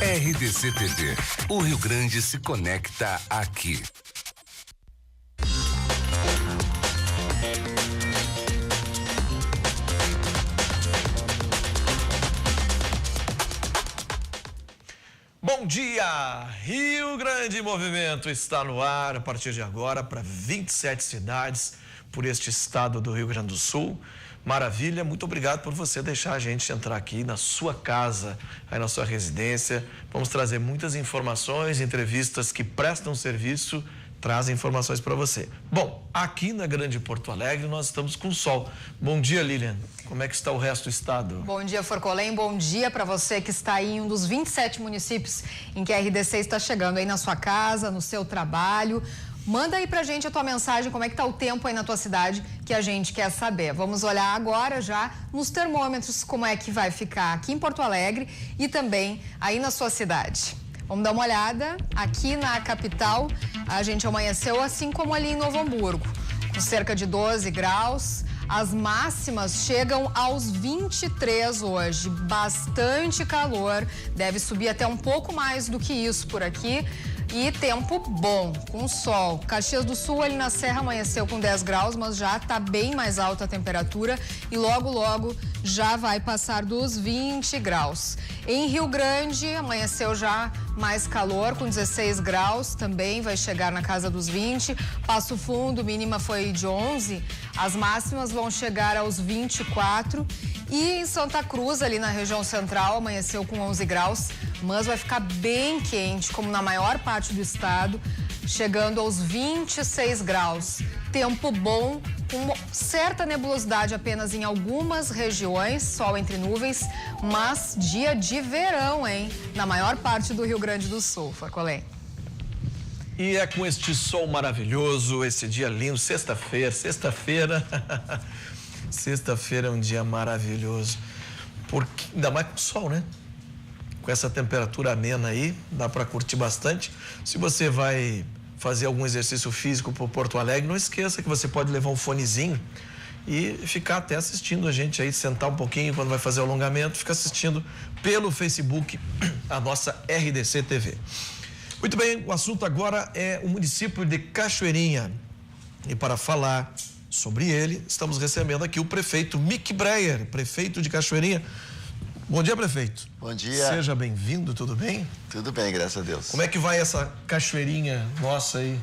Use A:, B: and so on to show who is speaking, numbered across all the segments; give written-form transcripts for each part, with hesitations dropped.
A: RDC TV. O Rio Grande se conecta aqui.
B: Bom dia! Rio Grande Movimento está no ar a partir de agora para 27 cidades por este estado do Rio Grande do Sul. Maravilha, muito obrigado por você deixar a gente entrar aqui na sua casa, aí na sua residência. Vamos trazer muitas informações, entrevistas que prestam serviço, trazem informações para você. Bom, aqui na Grande Porto Alegre nós estamos com sol. Bom dia, Lilian. Como é que está o resto do estado?
C: Bom dia, Forcolém. Bom dia para você que está aí em um dos 27 municípios em que a RDC está chegando aí na sua casa, no seu trabalho. Manda aí pra gente a tua mensagem, como é que tá o tempo aí na tua cidade, que a gente quer saber. Vamos olhar agora já nos termômetros, como é que vai ficar aqui em Porto Alegre e também aí na sua cidade. Vamos dar uma olhada. Aqui na capital, a gente amanheceu assim como ali em Novo Hamburgo, com cerca de 12 graus. As máximas chegam aos 23 hoje, bastante calor, deve subir até um pouco mais do que isso por aqui. E tempo bom, com sol. Caxias do Sul, ali na Serra, amanheceu com 10 graus, mas já está bem mais alta a temperatura e logo, logo já vai passar dos 20 graus. Em Rio Grande, amanheceu já mais calor, com 16 graus, também vai chegar na casa dos 20. Passo Fundo, mínima foi de 11, as máximas vão chegar aos 24. E em Santa Cruz, ali na região central, amanheceu com 11 graus, mas vai ficar bem quente, como na maior parte do estado, chegando aos 26 graus. Tempo bom, com certa nebulosidade apenas em algumas regiões, sol entre nuvens, mas dia de verão, hein? Na maior parte do Rio Grande do Sul, Forcolém.
B: E é com este sol maravilhoso, esse dia lindo, sexta-feira. Sexta-feira é um dia maravilhoso, porque ainda mais com sol, né? Com essa temperatura amena aí, dá para curtir bastante. Se você vai fazer algum exercício físico por Porto Alegre, não esqueça que você pode levar um fonezinho e ficar até assistindo a gente aí, sentar um pouquinho quando vai fazer o alongamento, fica assistindo pelo Facebook a nossa RDC TV. Muito bem, o assunto agora é o município de Cachoeirinha. E para falar sobre ele, estamos recebendo aqui o prefeito Mick Breyer, prefeito de Cachoeirinha. Bom dia, prefeito.
D: Bom dia.
B: Seja bem-vindo, tudo bem?
D: Tudo bem, graças a Deus.
B: Como é que vai essa Cachoeirinha nossa aí?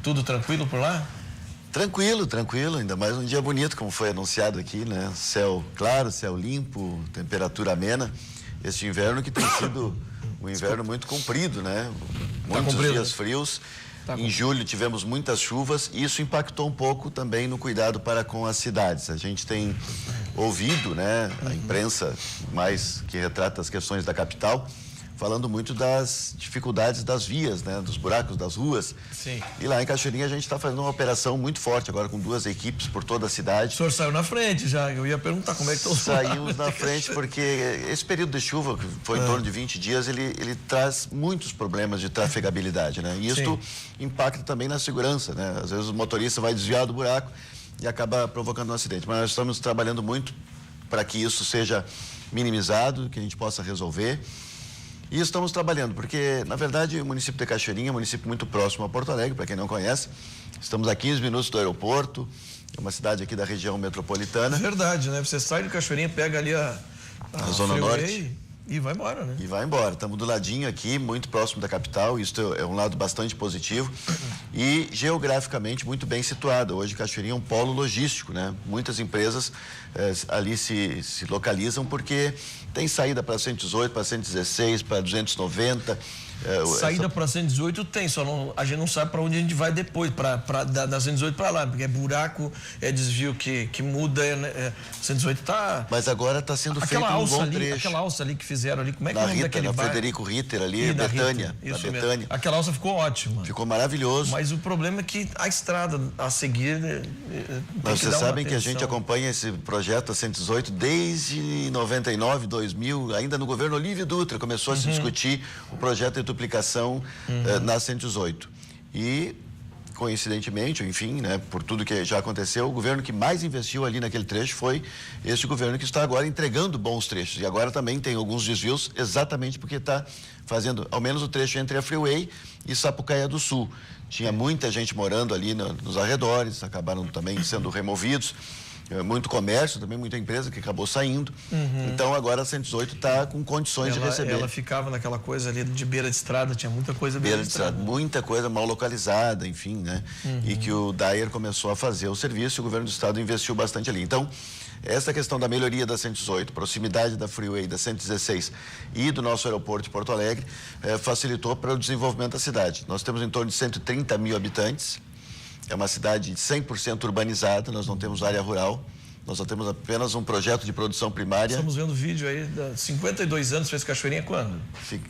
B: Tudo tranquilo por lá?
D: Tranquilo, ainda mais um dia bonito, como foi anunciado aqui, né? Céu claro, céu limpo, temperatura amena. Este inverno que tem sido um inverno muito comprido, né? Muitos dias frios. Em julho tivemos muitas chuvas e isso impactou um pouco também no cuidado para com as cidades. A gente tem ouvido, né, a imprensa mais que retrata as questões da capital, falando muito das dificuldades das vias, né, dos buracos das ruas.
B: Sim.
D: E lá em Cachoeirinha a gente está fazendo uma operação muito forte agora com 2 equipes por toda a cidade.
B: O senhor saiu na frente já, eu ia perguntar como é que estão os buracos.
D: Saímos na frente porque esse período de chuva, que foi em torno de 20 dias, ele traz muitos problemas de trafegabilidade, né? E isto impacta também na segurança, né? Às vezes o motorista vai desviar do buraco e acaba provocando um acidente. Mas nós estamos trabalhando muito para que isso seja minimizado, que a gente possa resolver. E estamos trabalhando, porque, na verdade, o município de Cachoeirinha é um município muito próximo a Porto Alegre, para quem não conhece. Estamos a 15 minutos do aeroporto, é uma cidade aqui da região metropolitana.
B: É verdade, né? Você sai de Cachoeirinha, pega ali a
D: Zona Norte.
B: E vai embora, né?
D: E vai embora. Estamos do ladinho aqui, muito próximo da capital. Isso é um lado bastante positivo. E geograficamente muito bem situado. Hoje Cachoeirinha é um polo logístico, né? Muitas empresas ali se localizam porque tem saída para 118, para 116, para 290.
B: Saída para 118 tem, só não, a gente não sabe para onde a gente vai depois, da 118 para lá, porque é buraco, é desvio que muda, 118 tá...
D: Mas agora está sendo feito um bom trecho.
B: Aquela alça ali que fizeram ali, como é que é o nome daquele bairro?
D: Na Frederico Ritter ali, Betânia.
B: Isso mesmo. Aquela alça ficou ótima.
D: Ficou maravilhoso.
B: Mas o problema é que a estrada a seguir
D: Vocês sabem que a gente acompanha esse projeto a 118 desde 99, 2000, ainda no governo Olívio Dutra começou a se discutir o projeto de duplicação na 118. E coincidentemente, enfim, né, por tudo que já aconteceu, o governo que mais investiu ali naquele trecho foi este governo que está agora entregando bons trechos. E agora também tem alguns desvios, exatamente porque está fazendo, ao menos o trecho entre a Freeway e Sapucaia do Sul. Tinha muita gente morando ali nos arredores, acabaram também sendo removidos. Muito comércio, também muita empresa que acabou saindo. Então agora a 118 está com condições de receber.
B: Ela ficava naquela coisa ali de beira de estrada, tinha muita coisa
D: beira de estrada. Muita coisa mal localizada, enfim, né? E que o Dyer começou a fazer o serviço e o governo do estado investiu bastante ali. Então, essa questão da melhoria da 118, proximidade da Freeway, da 116 e do nosso aeroporto de Porto Alegre, facilitou para o desenvolvimento da cidade. Nós temos em torno de 130 mil habitantes. É uma cidade 100% urbanizada, nós não temos área rural, nós só temos apenas um projeto de produção primária.
B: Estamos vendo vídeo aí, 52 anos, fez Cachoeirinha quando?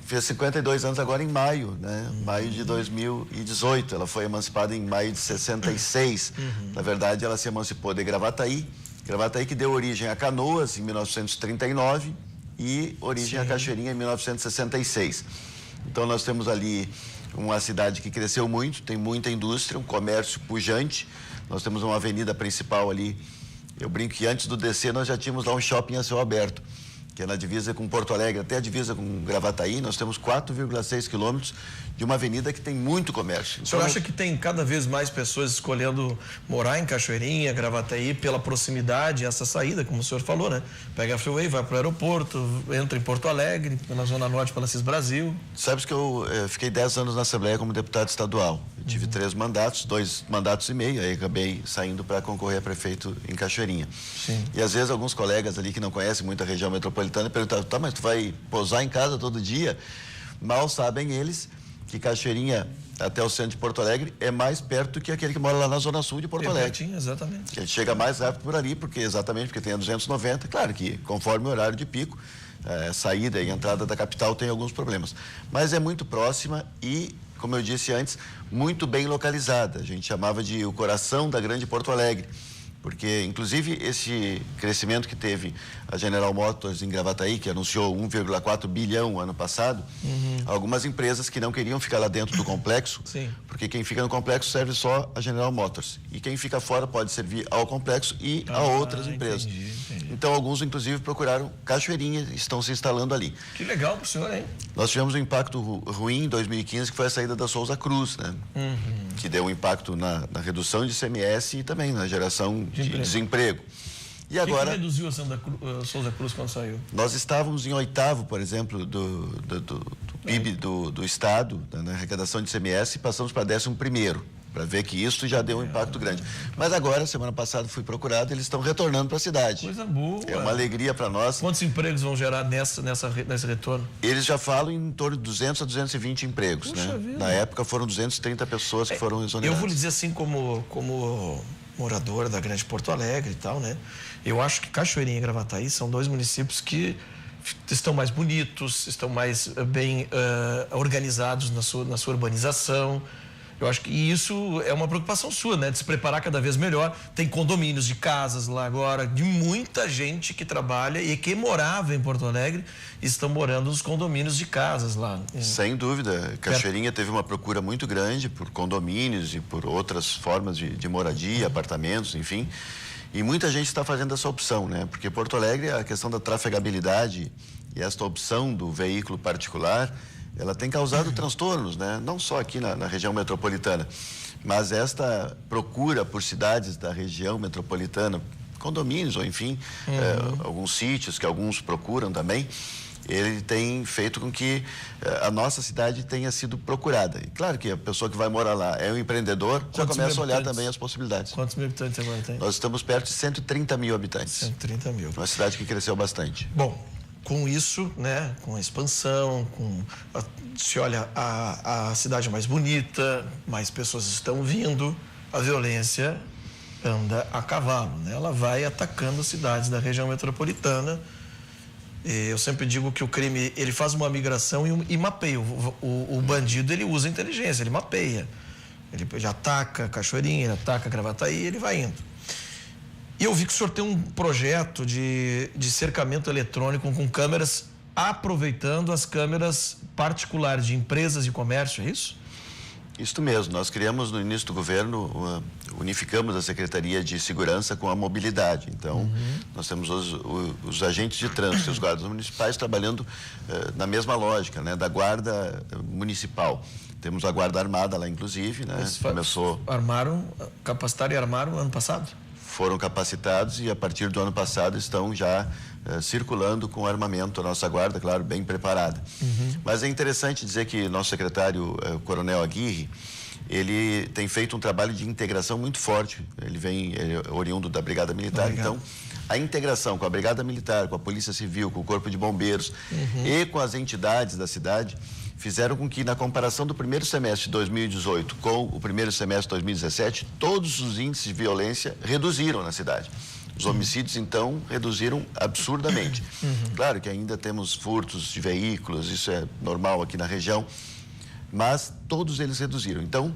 D: Fez 52 anos agora em maio, né? Maio de 2018, ela foi emancipada em maio de 66. Na verdade, ela se emancipou de Gravataí que deu origem a Canoas em 1939 e origem a Cachoeirinha em 1966. Então nós temos ali uma cidade que cresceu muito, tem muita indústria, um comércio pujante. Nós temos uma avenida principal ali. Eu brinco que antes do DC nós já tínhamos lá um shopping a céu aberto, que é na divisa com Porto Alegre, até a divisa com Gravataí. Nós temos 4,6 quilômetros de uma avenida que tem muito comércio.
B: O senhor acha que tem cada vez mais pessoas escolhendo morar em Cachoeirinha, Gravataí, pela proximidade, essa saída, como o senhor falou, né? Pega a Freeway, vai para o aeroporto, entra em Porto Alegre, na Zona Norte, pela Cis Brasil.
D: Sabes que eu fiquei 10 anos na Assembleia como deputado estadual. Eu tive 3 mandatos, 2 mandatos e meio, aí acabei saindo para concorrer a prefeito em Cachoeirinha.
B: Sim.
D: E às vezes alguns colegas ali que não conhecem muito a região metropolitana perguntavam, tá, mas tu vai pousar em casa todo dia? Mal sabem eles que Cachoeirinha até o centro de Porto Alegre é mais perto que aquele que mora lá na Zona Sul de Porto Alegre.
B: Pertinho, exatamente.
D: Que ele chega mais rápido por ali, porque tem a 290. Claro que conforme o horário de pico, saída e entrada da capital tem alguns problemas. Mas é muito próxima e, como eu disse antes, muito bem localizada. A gente chamava de o coração da grande Porto Alegre. Porque, inclusive, esse crescimento que teve a General Motors em Gravataí, que anunciou 1,4 bilhão ano passado, algumas empresas que não queriam ficar lá dentro do complexo, porque quem fica no complexo serve só a General Motors. E quem fica fora pode servir ao complexo e a outras empresas.
B: Entendi.
D: Então, alguns, inclusive, procuraram Cachoeirinha e estão se instalando ali.
B: Que legal pro senhor, hein?
D: Nós tivemos um impacto ruim em 2015, que foi a saída da Souza Cruz, né? Que deu um impacto na redução de ICMS e também na geração de desemprego. E agora...
B: que reduziu a Souza Cruz quando saiu?
D: Nós estávamos em 8º, por exemplo, do PIB do Estado, na arrecadação de ICMS, e passamos para 11º, para ver que isso já deu um impacto grande. Mas agora, semana passada, fui procurado, eles estão retornando para a cidade.
B: Coisa boa.
D: É uma alegria para nós.
B: Quantos empregos vão gerar nesse retorno?
D: Eles já falam em torno de 200 a 220 empregos,
B: Puxa
D: né?
B: vida.
D: Na época foram 230 pessoas que foram exoneradas.
B: Eu vou lhe dizer assim, como morador da Grande Porto Alegre e tal, né? Eu acho que Cachoeirinha e Gravataí são 2 municípios que estão mais bonitos, estão mais bem organizados na sua urbanização. Eu acho que isso é uma preocupação sua, né? De se preparar cada vez melhor. Tem condomínios de casas lá agora, de muita gente que trabalha e que morava em Porto Alegre, estão morando nos condomínios de casas lá.
D: Sem dúvida. Cachoeirinha teve uma procura muito grande por condomínios e por outras formas de moradia, apartamentos, enfim. E muita gente está fazendo essa opção, né? Porque Porto Alegre, a questão da trafegabilidade e esta opção do veículo particular, ela tem causado transtornos, né? Não só aqui na região metropolitana, mas esta procura por cidades da região metropolitana, condomínios ou enfim, alguns sítios que alguns procuram também, ele tem feito com que a nossa cidade tenha sido procurada. E claro que a pessoa que vai morar lá é um empreendedor, já começa a olhar também as possibilidades.
B: Quantos mil habitantes agora tem?
D: Nós estamos perto de 130 mil habitantes.
B: 130 mil.
D: Uma cidade que cresceu bastante.
B: Bom, com isso, né, com a expansão, se olha a cidade mais bonita, mais pessoas estão vindo, a violência anda a cavalo, né? Ela vai atacando as cidades da região metropolitana. Eu sempre digo que o crime, ele faz uma migração e mapeia. O bandido, ele usa inteligência, ele mapeia. Ele ataca Cachoeirinha, ele ataca Gravataí, ele vai indo. E eu vi que o senhor tem um projeto de cercamento eletrônico com câmeras, aproveitando as câmeras particulares de empresas e comércio, é isso?
D: Isso mesmo, nós criamos no início do governo, unificamos a Secretaria de Segurança com a mobilidade. Então, nós temos os agentes de trânsito e os guardas municipais trabalhando na mesma lógica, né, da guarda municipal. Temos a guarda armada lá, inclusive, né?
B: Capacitaram e armaram ano passado?
D: Foram capacitados e a partir do ano passado estão já circulando com armamento a nossa guarda, claro, bem preparada. Mas é interessante dizer que nosso secretário, Coronel Aguirre, ele tem feito um trabalho de integração muito forte. Ele é oriundo da Brigada Militar, então a integração com a Brigada Militar, com a Polícia Civil, com o Corpo de Bombeiros e com as entidades da cidade fizeram com que, na comparação do primeiro semestre de 2018 com o primeiro semestre de 2017, todos os índices de violência reduziram na cidade. Os homicídios, então, reduziram absurdamente. Claro que ainda temos furtos de veículos, isso é normal aqui na região, mas todos eles reduziram. Então,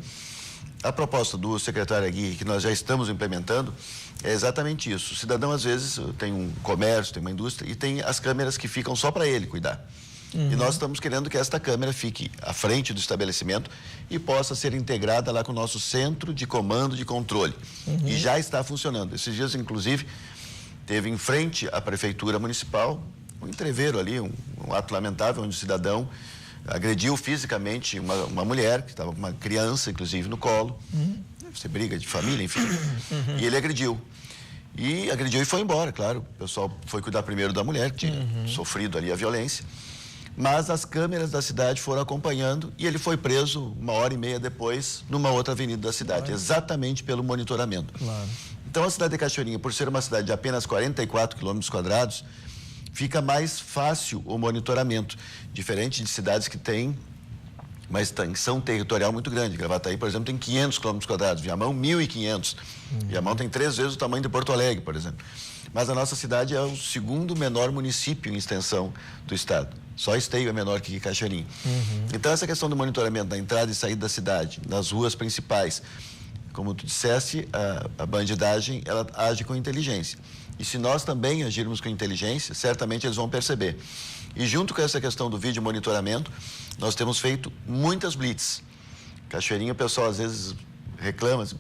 D: a proposta do secretário Aguirre, que nós já estamos implementando, é exatamente isso. O cidadão, às vezes, tem um comércio, tem uma indústria e tem as câmeras que ficam só para ele cuidar. E nós estamos querendo que esta câmera fique à frente do estabelecimento e possa ser integrada lá com o nosso centro de comando de controle. E já está funcionando. Esses dias, inclusive, teve em frente à prefeitura municipal um entreveiro ali, um ato lamentável, onde o cidadão agrediu fisicamente uma mulher, que estava com uma criança, inclusive, no colo. Deve ser briga de família, enfim. E ele agrediu. E foi embora, claro. O pessoal foi cuidar primeiro da mulher, que tinha sofrido ali a violência. Mas as câmeras da cidade foram acompanhando e ele foi preso 1h30 depois numa outra avenida da cidade, exatamente pelo monitoramento. Então a cidade de Cachoeirinha, por ser uma cidade de apenas 44 km², fica mais fácil o monitoramento, diferente de cidades que têm uma extensão territorial muito grande. Gravataí, por exemplo, tem 500 km², Viamão 1.500. Viamão tem 3 vezes o tamanho de Porto Alegre, por exemplo. Mas a nossa cidade é o segundo menor município em extensão do estado. Só Esteio é menor que Cachoeirinha. Então, essa questão do monitoramento da entrada e saída da cidade, nas ruas principais, como tu disseste, a bandidagem, ela age com inteligência. E se nós também agirmos com inteligência, certamente eles vão perceber. E junto com essa questão do vídeo monitoramento, nós temos feito muitas blitz. Cachoeirinha, o pessoal às vezes reclama, assim,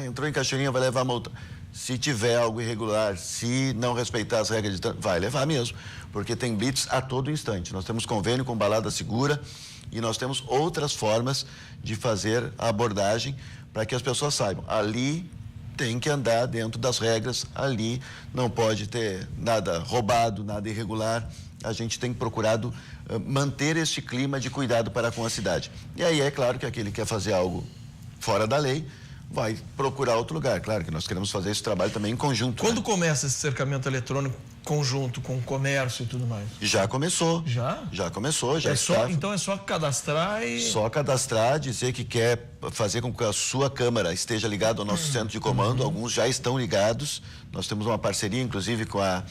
D: entrou em Cachoeirinha, vai levar multa. Se tiver algo irregular, se não respeitar as regras de trânsito, vai levar mesmo, porque tem blitz a todo instante. Nós temos convênio com Balada Segura e nós temos outras formas de fazer a abordagem para que as pessoas saibam. Ali tem que andar dentro das regras, ali não pode ter nada roubado, nada irregular. A gente tem procurado manter este clima de cuidado para com a cidade. E aí é claro que aquele que quer fazer algo fora da lei vai procurar outro lugar. Claro que nós queremos fazer esse trabalho também em conjunto.
B: Quando começa esse cercamento eletrônico conjunto com o comércio e tudo mais?
D: Já começou.
B: Já?
D: Já começou, já está.
B: Então é só cadastrar e...
D: Só cadastrar, dizer que quer fazer com que a sua câmara esteja ligada ao nosso centro de comando. Alguns já estão ligados. Nós temos uma parceria, inclusive, com a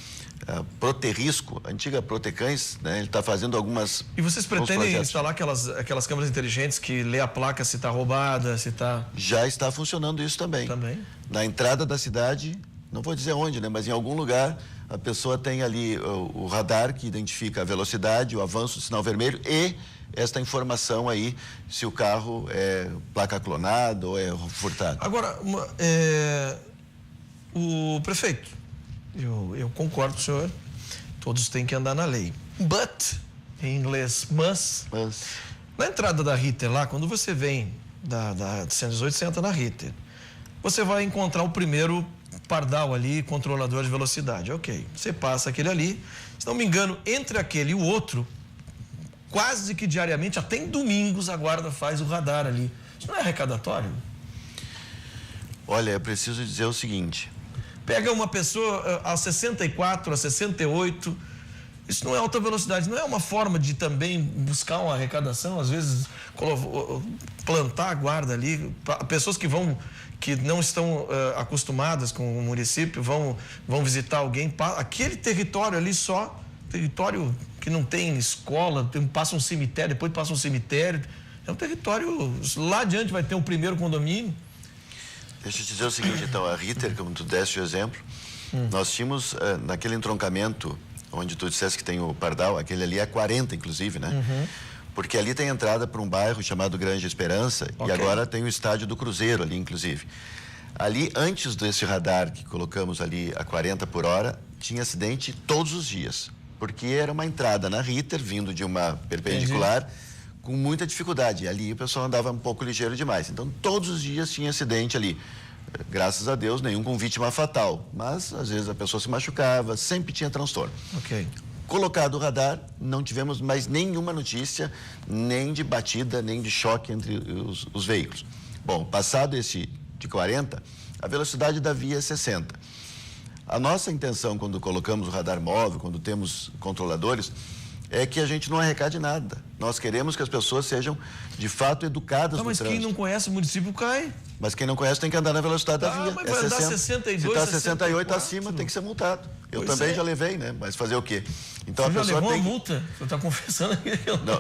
D: Proterrisco, a antiga Protecães, né? Ele está fazendo algumas...
B: E vocês pretendem instalar aquelas câmeras inteligentes que lê a placa se está roubada, se está...
D: Já está funcionando isso também.
B: Também?
D: Na entrada da cidade, não vou dizer onde, né? Mas em algum lugar a pessoa tem ali o radar que identifica a velocidade, o avanço do sinal vermelho e esta informação aí se o carro é placa clonada ou é furtado.
B: Agora, o prefeito, eu concordo com o senhor, todos têm que andar na lei. But, em inglês, must. Na entrada da Ritter lá, quando você vem da 118, você entra na Ritter. Você vai encontrar o primeiro pardal ali, controlador de velocidade. Ok, você passa aquele ali. Se não me engano, entre aquele e o outro, quase que diariamente, até em domingos, a guarda faz o radar ali. Isso não é arrecadatório?
D: Olha, eu preciso dizer o seguinte...
B: Pega uma pessoa a 64, a 68, isso não é alta velocidade, não é uma forma de também buscar uma arrecadação, às vezes plantar a guarda ali, pessoas que não estão acostumadas com o município, vão visitar alguém, aquele território ali só, território que não tem escola, passa um cemitério, depois passa um cemitério, é um território, lá adiante vai ter o primeiro condomínio.
D: Deixa eu te dizer o seguinte, então, a Ritter, como tu deste o exemplo, nós tínhamos naquele entroncamento, onde tu disseste que tem o pardal, aquele ali é 40, inclusive, né? porque ali tem entrada para um bairro chamado Grande Esperança, e agora tem o estádio do Cruzeiro ali, inclusive. Ali, antes desse radar que colocamos ali a 40 por hora, tinha acidente todos os dias, porque era uma entrada na Ritter, vindo de uma perpendicular, com muita dificuldade. E ali o pessoal andava um pouco ligeiro demais. Então, todos os dias tinha acidente ali. Graças a Deus, nenhum com vítima fatal. Mas, às vezes, a pessoa se machucava, sempre tinha transtorno. Colocado o radar, não tivemos mais nenhuma notícia, nem de batida, nem de choque entre os veículos. Bom, passado esse de 40, a velocidade da via é 60. A nossa intenção, quando colocamos o radar móvel, quando temos controladores, é que a gente não arrecade nada. Nós queremos que as pessoas sejam, de fato, educadas no trânsito.
B: Mas quem não conhece o município cai.
D: Mas quem não conhece tem que andar na velocidade da via.
B: Mas vai andar 62,
D: se está 68 acima, tem que ser multado. Eu também já levei, né? Mas fazer o quê? Então,
B: Você
D: a pessoa
B: já levou
D: tem...
B: a multa? Você está confessando aqui.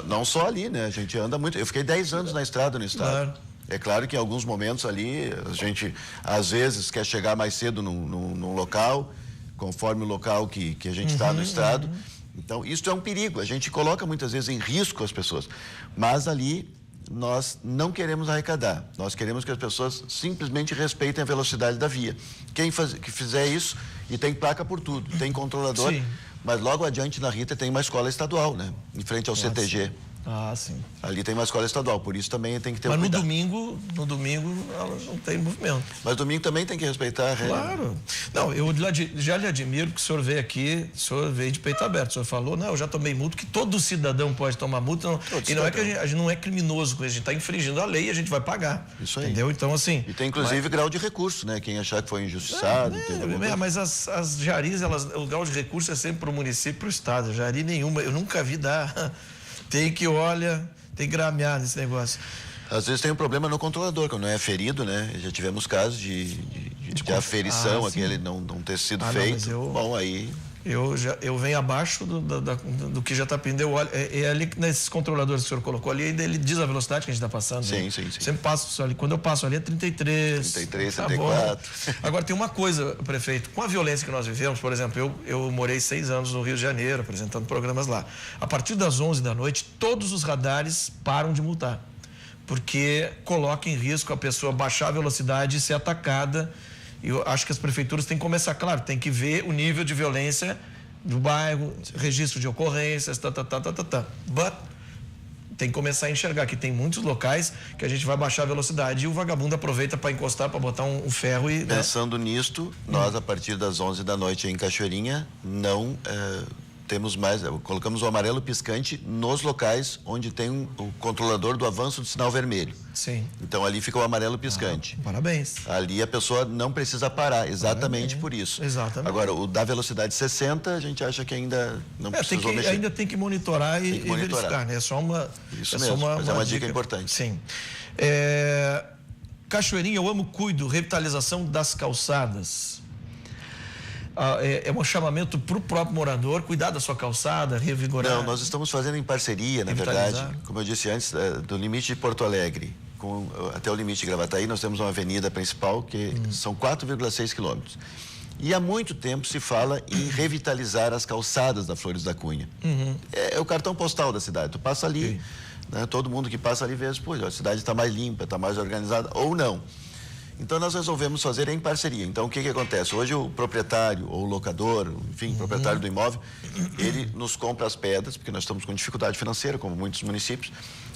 D: Não só ali, né? A gente anda muito. Eu fiquei 10 anos na estrada no estado.
B: Claro.
D: É claro que em alguns momentos ali, a gente, às vezes, quer chegar mais cedo num local, conforme o local que a gente está no estado. Então, isso é um perigo. A gente coloca muitas vezes em risco as pessoas. Mas ali, nós não queremos arrecadar. Nós queremos que as pessoas simplesmente respeitem a velocidade da via. Que fizer isso, e tem placa por tudo, tem controlador. Sim. Mas logo adiante na Rita tem uma escola estadual, né? Em frente ao CTG.
B: Sim.
D: Ali tem uma escola estadual, por isso também tem que ter cuidado.
B: Mas no domingo ela não tem movimento.
D: Mas domingo também tem que respeitar a regra.
B: Claro. Não, eu já lhe admiro que o senhor veio aqui, o senhor veio de peito aberto. O senhor falou, não, eu já tomei multa, que todo cidadão pode tomar multa. Não, e não é que a gente não é criminoso com isso, a gente está infringindo a lei e a gente vai pagar. Isso aí. Entendeu? Então, assim...
D: E tem, inclusive, grau de recurso, né? Quem achar que foi injustiçado...
B: Mas as Jaris, o grau de recurso é sempre para o município e para o estado. Jari nenhuma, eu nunca vi dar... Tem que gramear nesse negócio.
D: Às vezes tem um problema no controlador, quando não é ferido, né? Já tivemos casos de aferição, aquele não ter sido feito. Bom, aí...
B: Eu venho abaixo do que já está pedindo o óleo. É ali nesses controladores que o senhor colocou ali, ele diz a velocidade que a gente está passando.
D: Sim.
B: Sempre passo ali. Quando eu passo ali é 33.
D: 34.
B: Bom. Agora tem uma coisa, prefeito, com a violência que nós vivemos, por exemplo, eu morei 6 anos no Rio de Janeiro, apresentando programas lá. A partir das 11 da noite, todos os radares param de multar. Porque coloca em risco a pessoa baixar a velocidade e ser atacada. Eu acho que as prefeituras têm que começar, claro, tem que ver o nível de violência do bairro, registro de ocorrências, But tem que começar a enxergar que tem muitos locais que a gente vai baixar a velocidade e o vagabundo aproveita para encostar, para botar um ferro e...
D: Pensando nisto, nós, a partir das 11 da noite em Cachoeirinha, não... temos mais, colocamos o amarelo piscante nos locais onde tem o controlador do avanço do sinal vermelho.
B: Sim.
D: Então ali fica o amarelo piscante.
B: Parabéns.
D: Ali a pessoa não precisa parar, exatamente por isso.
B: Exatamente.
D: Agora, o da velocidade 60, a gente acha que ainda não precisou mexer.
B: Ainda tem que monitorar e verificar, né? É só uma...
D: Isso mesmo, mas é uma dica importante.
B: Sim. Cachoeirinha, eu amo, cuido, revitalização das calçadas. É um chamamento para o próprio morador, cuidar da sua calçada, revigorar.
D: Não, nós estamos fazendo em parceria, na verdade, como eu disse antes, do limite de Porto Alegre até o limite de Gravataí, nós temos uma avenida principal que são 4,6 quilômetros. E há muito tempo se fala em revitalizar as calçadas da Flores da Cunha. É o cartão postal da cidade. Tu passa ali, né, todo mundo que passa ali vê, a cidade está mais limpa, está mais organizada, ou não. Então, nós resolvemos fazer em parceria. Então, o que acontece? Hoje, o proprietário ou o locador, enfim, o proprietário do imóvel, ele nos compra as pedras, porque nós estamos com dificuldade financeira, como muitos municípios,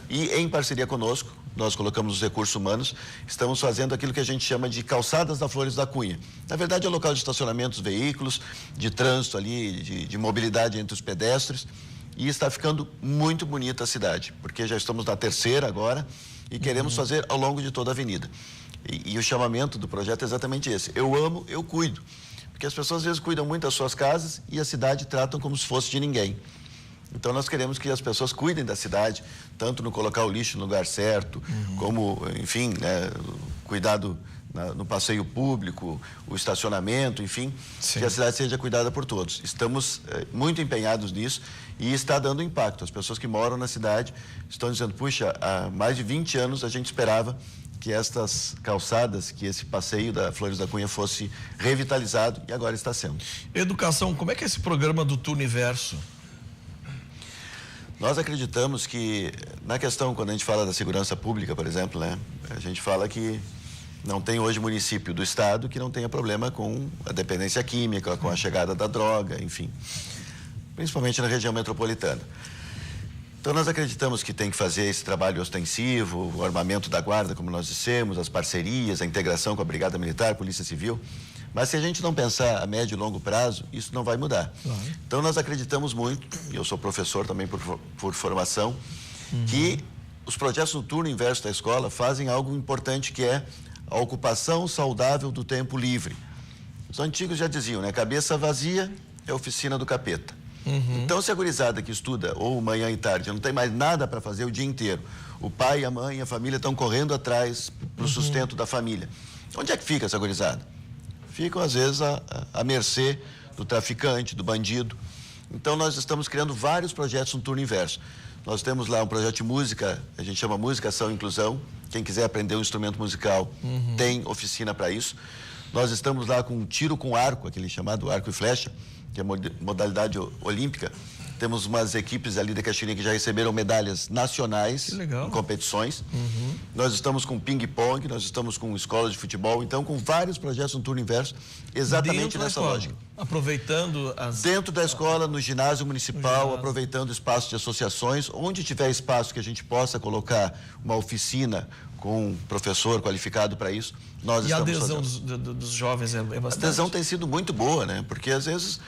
D: e em parceria conosco, nós colocamos os recursos humanos, estamos fazendo aquilo que a gente chama de calçadas da Flores da Cunha. Na verdade, é local de estacionamento dos veículos, de trânsito ali, de mobilidade entre os pedestres, e está ficando muito bonita a cidade, porque já estamos na 3ª agora e queremos fazer ao longo de toda a avenida. E o chamamento do projeto é exatamente esse. Eu amo, eu cuido. Porque as pessoas às vezes cuidam muito das suas casas e a cidade tratam como se fosse de ninguém. Então nós queremos que as pessoas cuidem da cidade, tanto no colocar o lixo no lugar certo, como, enfim, né, cuidado no passeio público, o estacionamento, enfim, que a cidade seja cuidada por todos. Estamos muito empenhados nisso e está dando impacto. As pessoas que moram na cidade estão dizendo, puxa, há mais de 20 anos a gente esperava que estas calçadas, que esse passeio da Flores da Cunha fosse revitalizado e agora está sendo.
B: Educação, como é que é esse programa do Tuniverso?
D: Nós acreditamos que, na questão, quando a gente fala da segurança pública, por exemplo, né, a gente fala que não tem hoje município do estado que não tenha problema com a dependência química, com a chegada da droga, enfim, principalmente na região metropolitana. Então, nós acreditamos que tem que fazer esse trabalho ostensivo, o armamento da guarda, como nós dissemos, as parcerias, a integração com a Brigada Militar, Polícia Civil. Mas se a gente não pensar a médio e longo prazo, isso não vai mudar. Uhum. Então, nós acreditamos muito, e eu sou professor também por formação, que os projetos no turno inverso da escola fazem algo importante, que é a ocupação saudável do tempo livre. Os antigos já diziam, né? Cabeça vazia é oficina do capeta. Então, se a gurizada que estuda ou manhã e tarde não tem mais nada para fazer o dia inteiro, o pai, a mãe, a família estão correndo atrás do sustento da família. Onde é que fica essa gurizada? Ficam, às vezes, à mercê do traficante, do bandido. Então, nós estamos criando vários projetos no turno inverso. Nós temos lá um projeto de música, a gente chama Música, Ação e Inclusão. Quem quiser aprender um instrumento musical tem oficina para isso. Nós estamos lá com tiro com arco, aquele chamado arco e flecha, que é modalidade olímpica. Temos umas equipes ali da Caxirinha que já receberam medalhas nacionais em competições. Nós estamos com ping-pong, nós estamos com escola de futebol, então com vários projetos no turno inverso, exatamente nessa lógica.
B: Aproveitando as...
D: Dentro da escola, no ginásio municipal, aproveitando espaços de associações, onde tiver espaço que a gente possa colocar uma oficina com um professor qualificado para isso, nós estamos fazendo.
B: E a adesão dos jovens é bastante?
D: A adesão tem sido muito boa, né? Porque às vezes,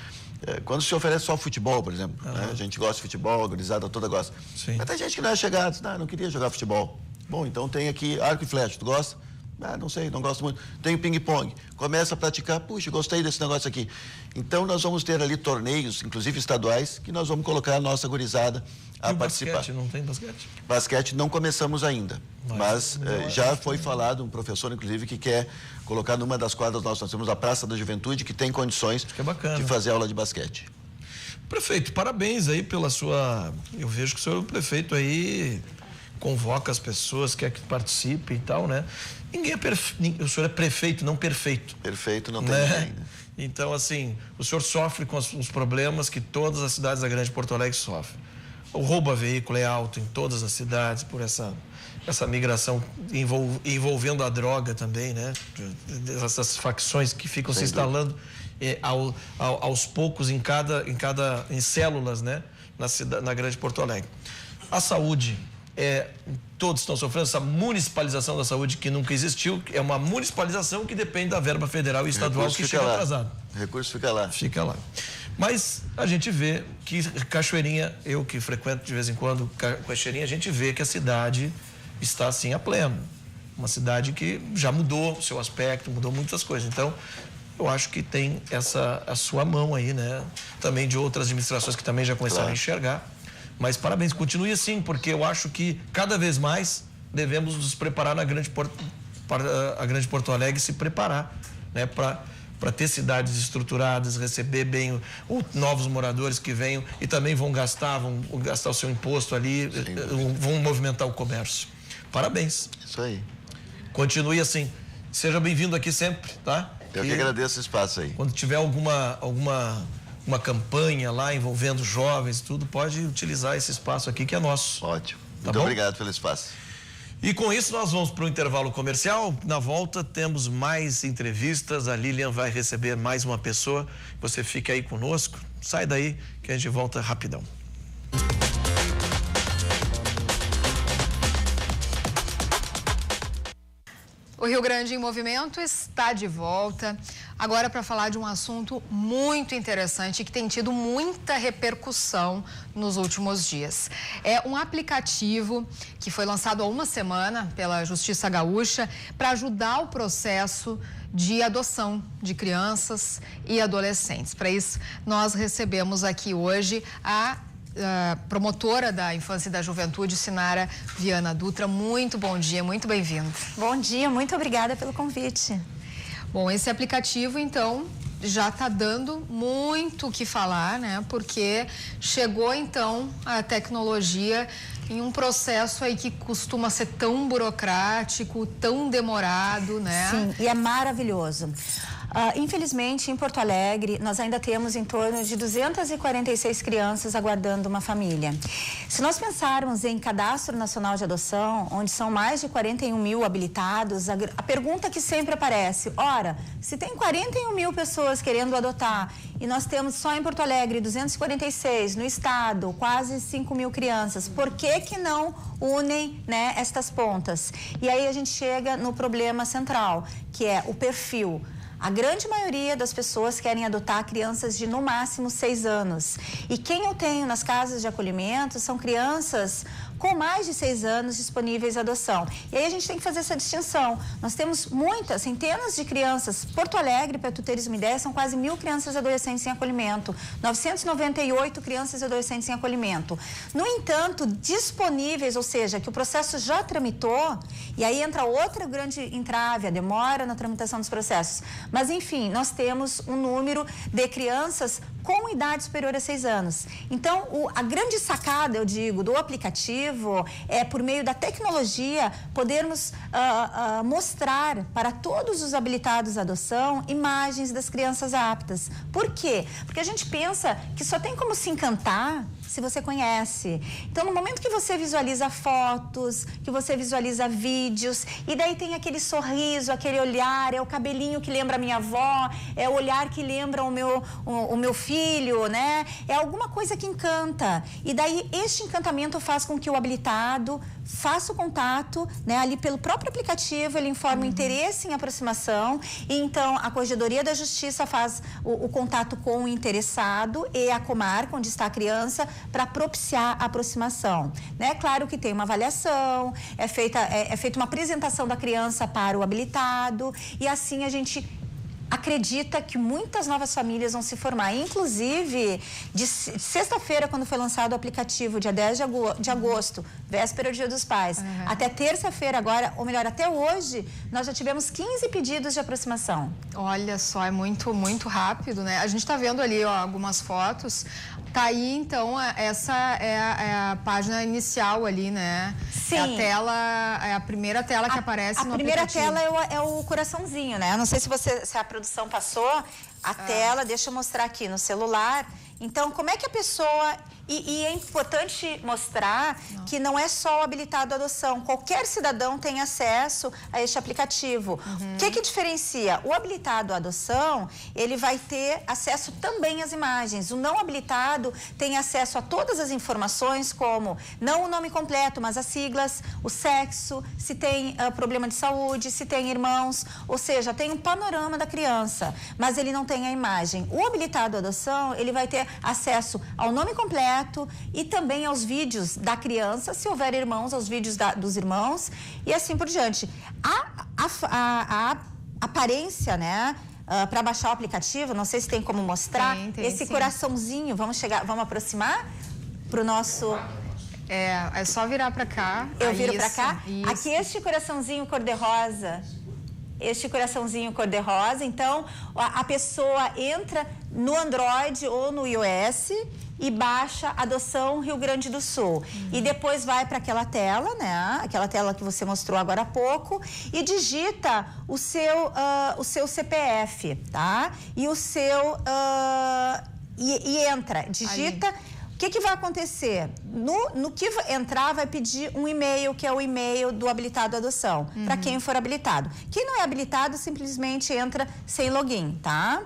D: quando se oferece só futebol, por exemplo, né? A gente gosta de futebol, a gurizada toda gosta.
B: Sim.
D: Mas tem gente que não é chegada, diz, não queria jogar futebol. Bom, então tem aqui arco e flecha, tu gosta? Não sei, não gosto muito. Tem o ping-pong. Começa a praticar, puxa, gostei desse negócio aqui. Então, nós vamos ter ali torneios, inclusive estaduais, que nós vamos colocar a nossa gurizada a participar.
B: Basquete, não tem basquete?
D: Basquete não começamos ainda, mas já foi falado, um professor, inclusive, que quer colocar numa das quadras nossas. Nós temos a Praça da Juventude, que tem condições de fazer aula de basquete.
B: Prefeito, parabéns aí pela sua... Eu vejo que o senhor, o prefeito aí, convoca as pessoas, quer que participe e tal, né? Ninguém é perfeito, o senhor é prefeito, não perfeito.
D: Perfeito não tem ninguém, né?
B: Então, assim, o senhor sofre com os problemas que todas as cidades da Grande Porto Alegre sofrem. O roubo a veículo é alto em todas as cidades, por essa migração envolvendo a droga também, né? Essas facções que ficam se instalando aos poucos em células, né? Na Grande Porto Alegre. A saúde... todos estão sofrendo essa municipalização da saúde que nunca existiu, é uma municipalização que depende da verba federal e estadual que chega atrasado.
D: O recurso fica lá.
B: Fica lá. Mas a gente vê que Cachoeirinha, eu que frequento de vez em quando Cachoeirinha, a gente vê que a cidade está assim a pleno. Uma cidade que já mudou o seu aspecto, mudou muitas coisas. Então, eu acho que tem a sua mão aí, né? Também de outras administrações que também já começaram a enxergar. Mas parabéns, continue assim, porque eu acho que cada vez mais devemos nos preparar para a Grande Porto Alegre se preparar, né, para ter cidades estruturadas, receber bem novos moradores que venham e também vão gastar o seu imposto ali, vão movimentar o comércio. Parabéns.
D: Isso aí.
B: Continue assim. Seja bem-vindo aqui sempre, tá?
D: Eu que agradeço o espaço aí.
B: Quando tiver uma campanha lá envolvendo jovens e tudo, pode utilizar esse espaço aqui que é nosso.
D: Ótimo. Muito obrigado pelo espaço.
B: E com isso nós vamos para o intervalo comercial. Na volta temos mais entrevistas. A Lilian vai receber mais uma pessoa. Você fica aí conosco. Sai daí que a gente volta rapidão.
C: O Rio Grande em Movimento está de volta, agora para falar de um assunto muito interessante que tem tido muita repercussão nos últimos dias. É um aplicativo que foi lançado há uma semana pela Justiça Gaúcha para ajudar o processo de adoção de crianças e adolescentes. Para isso, nós recebemos aqui hoje a promotora da Infância e da Juventude, Sinara Viana Dutra. Muito bom dia, muito bem-vindo.
E: Bom dia, muito obrigada pelo convite.
C: Bom, esse aplicativo, então, já está dando muito o que falar, né? Porque chegou, então, a tecnologia em um processo aí que costuma ser tão burocrático, tão demorado, né?
E: Sim, e é maravilhoso. Infelizmente, em Porto Alegre, nós ainda temos em torno de 246 crianças aguardando uma família. Se nós pensarmos em Cadastro Nacional de Adoção, onde são mais de 41 mil habilitados, a pergunta que sempre aparece, ora, se tem 41 mil pessoas querendo adotar e nós temos só em Porto Alegre 246, no estado quase 5 mil crianças, por que não unem, né, estas pontas? E aí a gente chega no problema central, que é o perfil. A grande maioria das pessoas querem adotar crianças de no máximo 6 anos. E quem eu tenho nas casas de acolhimento são crianças com mais de 6 anos disponíveis à adoção. E aí a gente tem que fazer essa distinção. Nós temos muitas, centenas de crianças. Porto Alegre, para tu teres uma ideia, são quase 1.000 crianças e adolescentes em acolhimento. 998 crianças e adolescentes em acolhimento. No entanto, disponíveis, ou seja, que o processo já tramitou, e aí entra outra grande entrave, a demora na tramitação dos processos. Mas, enfim, nós temos um número de crianças com idade superior a 6 anos. Então, a grande sacada, eu digo, do aplicativo é, por meio da tecnologia, podermos mostrar para todos os habilitados à adoção imagens das crianças aptas. Por quê? Porque a gente pensa que só tem como se encantar se você conhece. Então, no momento que você visualiza fotos, que você visualiza vídeos, e daí tem aquele sorriso, aquele olhar, é o cabelinho que lembra a minha avó, é o olhar que lembra o meu filho, né? É alguma coisa que encanta. E daí, este encantamento faz com que o habilitado faça o contato, né? Ali pelo próprio aplicativo, ele informa o interesse em aproximação, e então a Corregedoria da Justiça faz o contato com o interessado e a comarca, onde está a criança, para propiciar a aproximação, né? Claro que tem uma avaliação, é feita uma apresentação da criança para o habilitado, e assim a gente acredita que muitas novas famílias vão se formar. Inclusive, de sexta-feira, quando foi lançado o aplicativo, dia 10 de agosto, véspera do Dia dos Pais, até terça-feira agora, ou melhor, até hoje, nós já tivemos 15 pedidos de aproximação.
C: Olha só, é muito, muito rápido, né? A gente está vendo ali, ó, algumas fotos. Tá aí, então, essa é a página inicial ali, né?
E: Sim.
C: É a tela, é a primeira tela que aparece no aplicativo.
E: A primeira tela é o coraçãozinho, né? Não sei se a produção passou a tela, deixa eu mostrar aqui no celular. Então, como é que a pessoa... E é importante mostrar que não é só o habilitado à adoção. Qualquer cidadão tem acesso a este aplicativo. O que diferencia? O habilitado à adoção, ele vai ter acesso também às imagens. O não habilitado tem acesso a todas as informações, como não o nome completo, mas as siglas, o sexo, se tem problema de saúde, se tem irmãos. Ou seja, tem um panorama da criança, mas ele não tem a imagem. O habilitado à adoção, ele vai ter acesso ao nome completo e também aos vídeos da criança, se houver irmãos, aos vídeos dos irmãos e assim por diante. A aparência, né? Para baixar o aplicativo, não sei se tem como mostrar,
C: tem,
E: esse
C: sim.
E: Coraçãozinho, vamos aproximar para o nosso...
C: É só virar para cá.
E: Eu viro para cá.
C: Isso.
E: Aqui este coraçãozinho cor-de-rosa. Este coraçãozinho cor-de-rosa. Então, a pessoa entra no Android ou no iOS e baixa Adoção Rio Grande do Sul. E depois vai para aquela tela, né? Aquela tela que você mostrou agora há pouco, e digita o seu CPF, tá? E o seu... E entra, digita... Ali. O que vai acontecer? No que entrar, vai pedir um e-mail, que é o e-mail do habilitado à adoção, para quem for habilitado. Quem não é habilitado, simplesmente entra sem login, tá?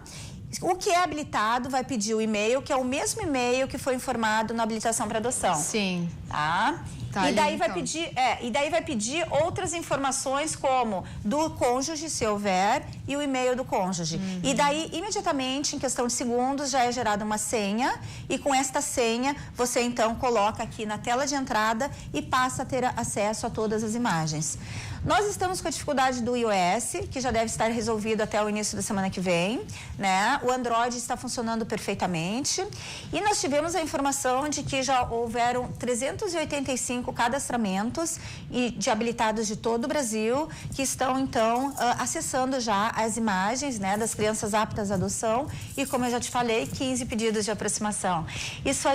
E: O que é habilitado vai pedir o e-mail, que é o mesmo e-mail que foi informado na habilitação para adoção.
C: Sim.
E: Tá?
C: Tá
E: e daí
C: ali,
E: vai pedir outras informações, como do cônjuge, se houver, e o e-mail do cônjuge. E daí, imediatamente, em questão de segundos, já é gerada uma senha, e com esta senha, você então coloca aqui na tela de entrada e passa a ter acesso a todas as imagens. Nós estamos com a dificuldade do iOS, que já deve estar resolvido até o início da semana que vem, né? O Android está funcionando perfeitamente, e nós tivemos a informação de que já houveram 285 cadastramentos de habilitados de todo o Brasil que estão, então, acessando já as imagens, né, das crianças aptas à adoção e, como eu já te falei, 15 pedidos de aproximação. Isso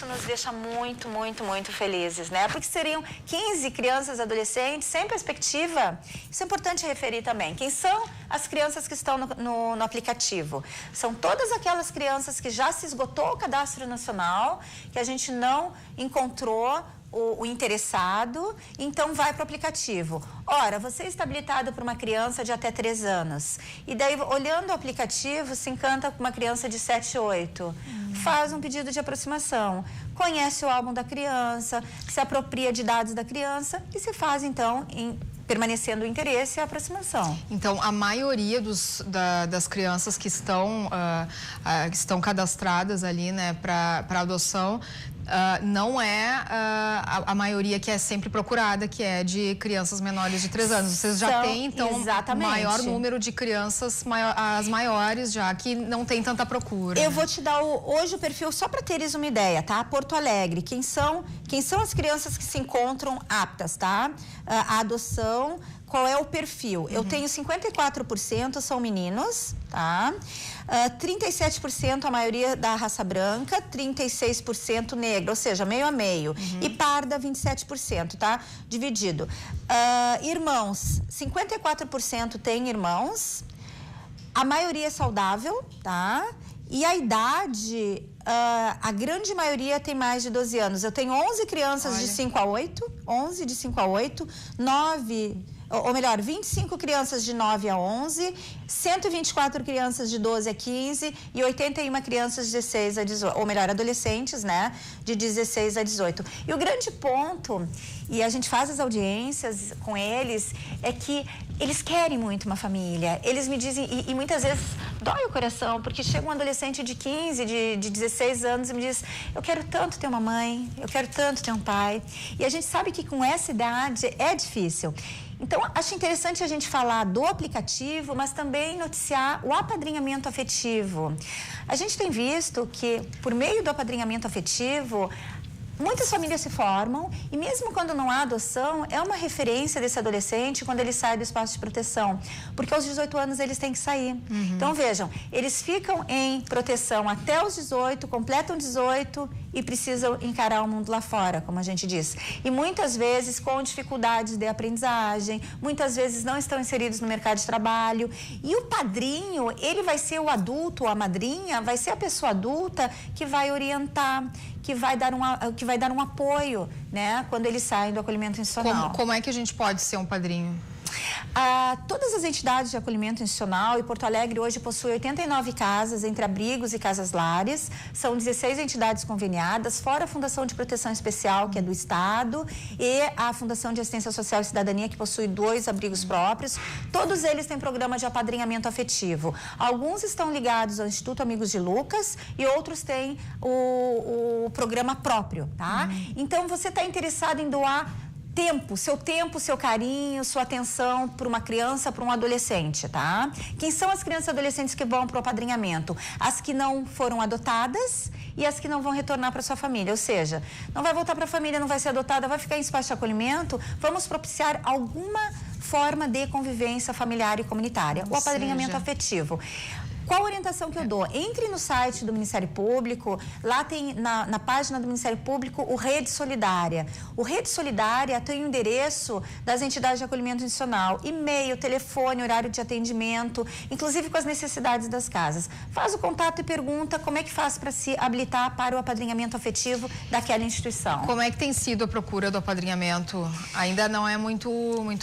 E: nos deixa muito, muito, muito felizes, né? Porque seriam 15 crianças adolescentes sem perspectiva. Isso é importante referir também. Quem são as crianças que estão no aplicativo? São todas aquelas crianças que já se esgotou o cadastro nacional, que a gente não encontrou o interessado, então vai para o aplicativo. Ora, você está habilitado para uma criança de até 3 anos. E daí, olhando o aplicativo, se encanta com uma criança de 7, 8. Faz um pedido de aproximação. Conhece o álbum da criança, se apropria de dados da criança e se faz, então, permanecendo o interesse e a aproximação.
C: Então, a maioria das crianças que estão cadastradas ali, né, para adoção, não é a maioria que é sempre procurada, que é de crianças menores de 3 anos. Vocês já têm, então, maior número de crianças, as maiores já, que não tem tanta procura.
E: Eu vou te dar hoje o perfil só para teres uma ideia, tá? Porto Alegre, quem são as crianças que se encontram aptas, tá? A adoção, qual é o perfil? Eu tenho 54% são meninos, tá? 37% a maioria da raça branca, 36% negra, ou seja, meio a meio. E parda, 27%, tá? Dividido. Irmãos, 54% tem irmãos, a maioria é saudável, tá? E a idade, a grande maioria tem mais de 12 anos. Eu tenho 11 crianças de 5 a 8, 11 de 5 a 8, 25 crianças de 9 a 11, 124 crianças de 12 a 15 e 81 crianças de 16 a 18, ou melhor, adolescentes, né, de 16 a 18. E o grande ponto, e a gente faz as audiências com eles, é que eles querem muito uma família. Eles me dizem, e muitas vezes dói o coração, porque chega um adolescente de 15, de 16 anos e me diz, eu quero tanto ter uma mãe, eu quero tanto ter um pai. E a gente sabe que com essa idade é difícil. Então, acho interessante a gente falar do aplicativo, mas também noticiar o apadrinhamento afetivo. A gente tem visto que, por meio do apadrinhamento afetivo, muitas famílias se formam e mesmo quando não há adoção, é uma referência desse adolescente quando ele sai do espaço de proteção. Porque aos 18 anos eles têm que sair. Então, vejam, eles ficam em proteção até os 18, completam 18 e precisam encarar o mundo lá fora, como a gente diz. E muitas vezes com dificuldades de aprendizagem, muitas vezes não estão inseridos no mercado de trabalho. E o padrinho, ele vai ser o adulto, ou a madrinha, vai ser a pessoa adulta que vai orientar, que vai dar um apoio, né, quando eles saem do acolhimento institucional.
C: Como é que a gente pode ser um padrinho?
E: Todas as entidades de acolhimento institucional, e Porto Alegre hoje possui 89 casas entre abrigos e casas-lares, são 16 entidades conveniadas, fora a Fundação de Proteção Especial, que é do Estado, e a Fundação de Assistência Social e Cidadania, que possui 2 abrigos próprios. Todos eles têm programa de apadrinhamento afetivo. Alguns estão ligados ao Instituto Amigos de Lucas e outros têm o programa próprio, tá? Então, você está interessado em doar tempo, seu carinho, sua atenção para uma criança, para um adolescente, tá? Quem são as crianças e adolescentes que vão para o apadrinhamento? As que não foram adotadas e as que não vão retornar para sua família, ou seja, não vai voltar para a família, não vai ser adotada, vai ficar em espaço de acolhimento, vamos propiciar alguma forma de convivência familiar e comunitária, o apadrinhamento afetivo. Qual a orientação que eu dou? Entre no site do Ministério Público, lá tem na página do Ministério Público o Rede Solidária. O Rede Solidária tem o endereço das entidades de acolhimento institucional, e-mail, telefone, horário de atendimento, inclusive com as necessidades das casas. Faz o contato e pergunta como é que faz para se habilitar para o apadrinhamento afetivo daquela instituição.
C: Como é que tem sido a procura do apadrinhamento? Ainda não é muito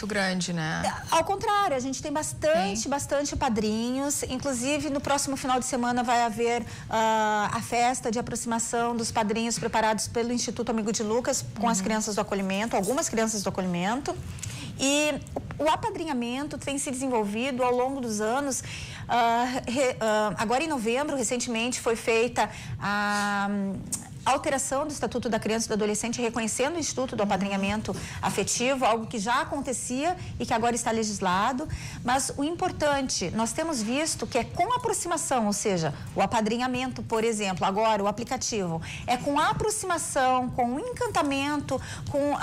C: grande, né?
E: Ao contrário, a gente tem bastante padrinhos, inclusive no próximo final de semana vai haver a festa de aproximação dos padrinhos preparados pelo Instituto Amigo de Lucas com as crianças do acolhimento, algumas crianças do acolhimento. E o apadrinhamento tem se desenvolvido ao longo dos anos. Agora em novembro, recentemente, foi feita alteração do Estatuto da Criança e do Adolescente, reconhecendo o Instituto do Apadrinhamento Afetivo, algo que já acontecia e que agora está legislado. Mas o importante, nós temos visto que é com aproximação, ou seja, o apadrinhamento, por exemplo, agora o aplicativo, é com a aproximação, com o encantamento, com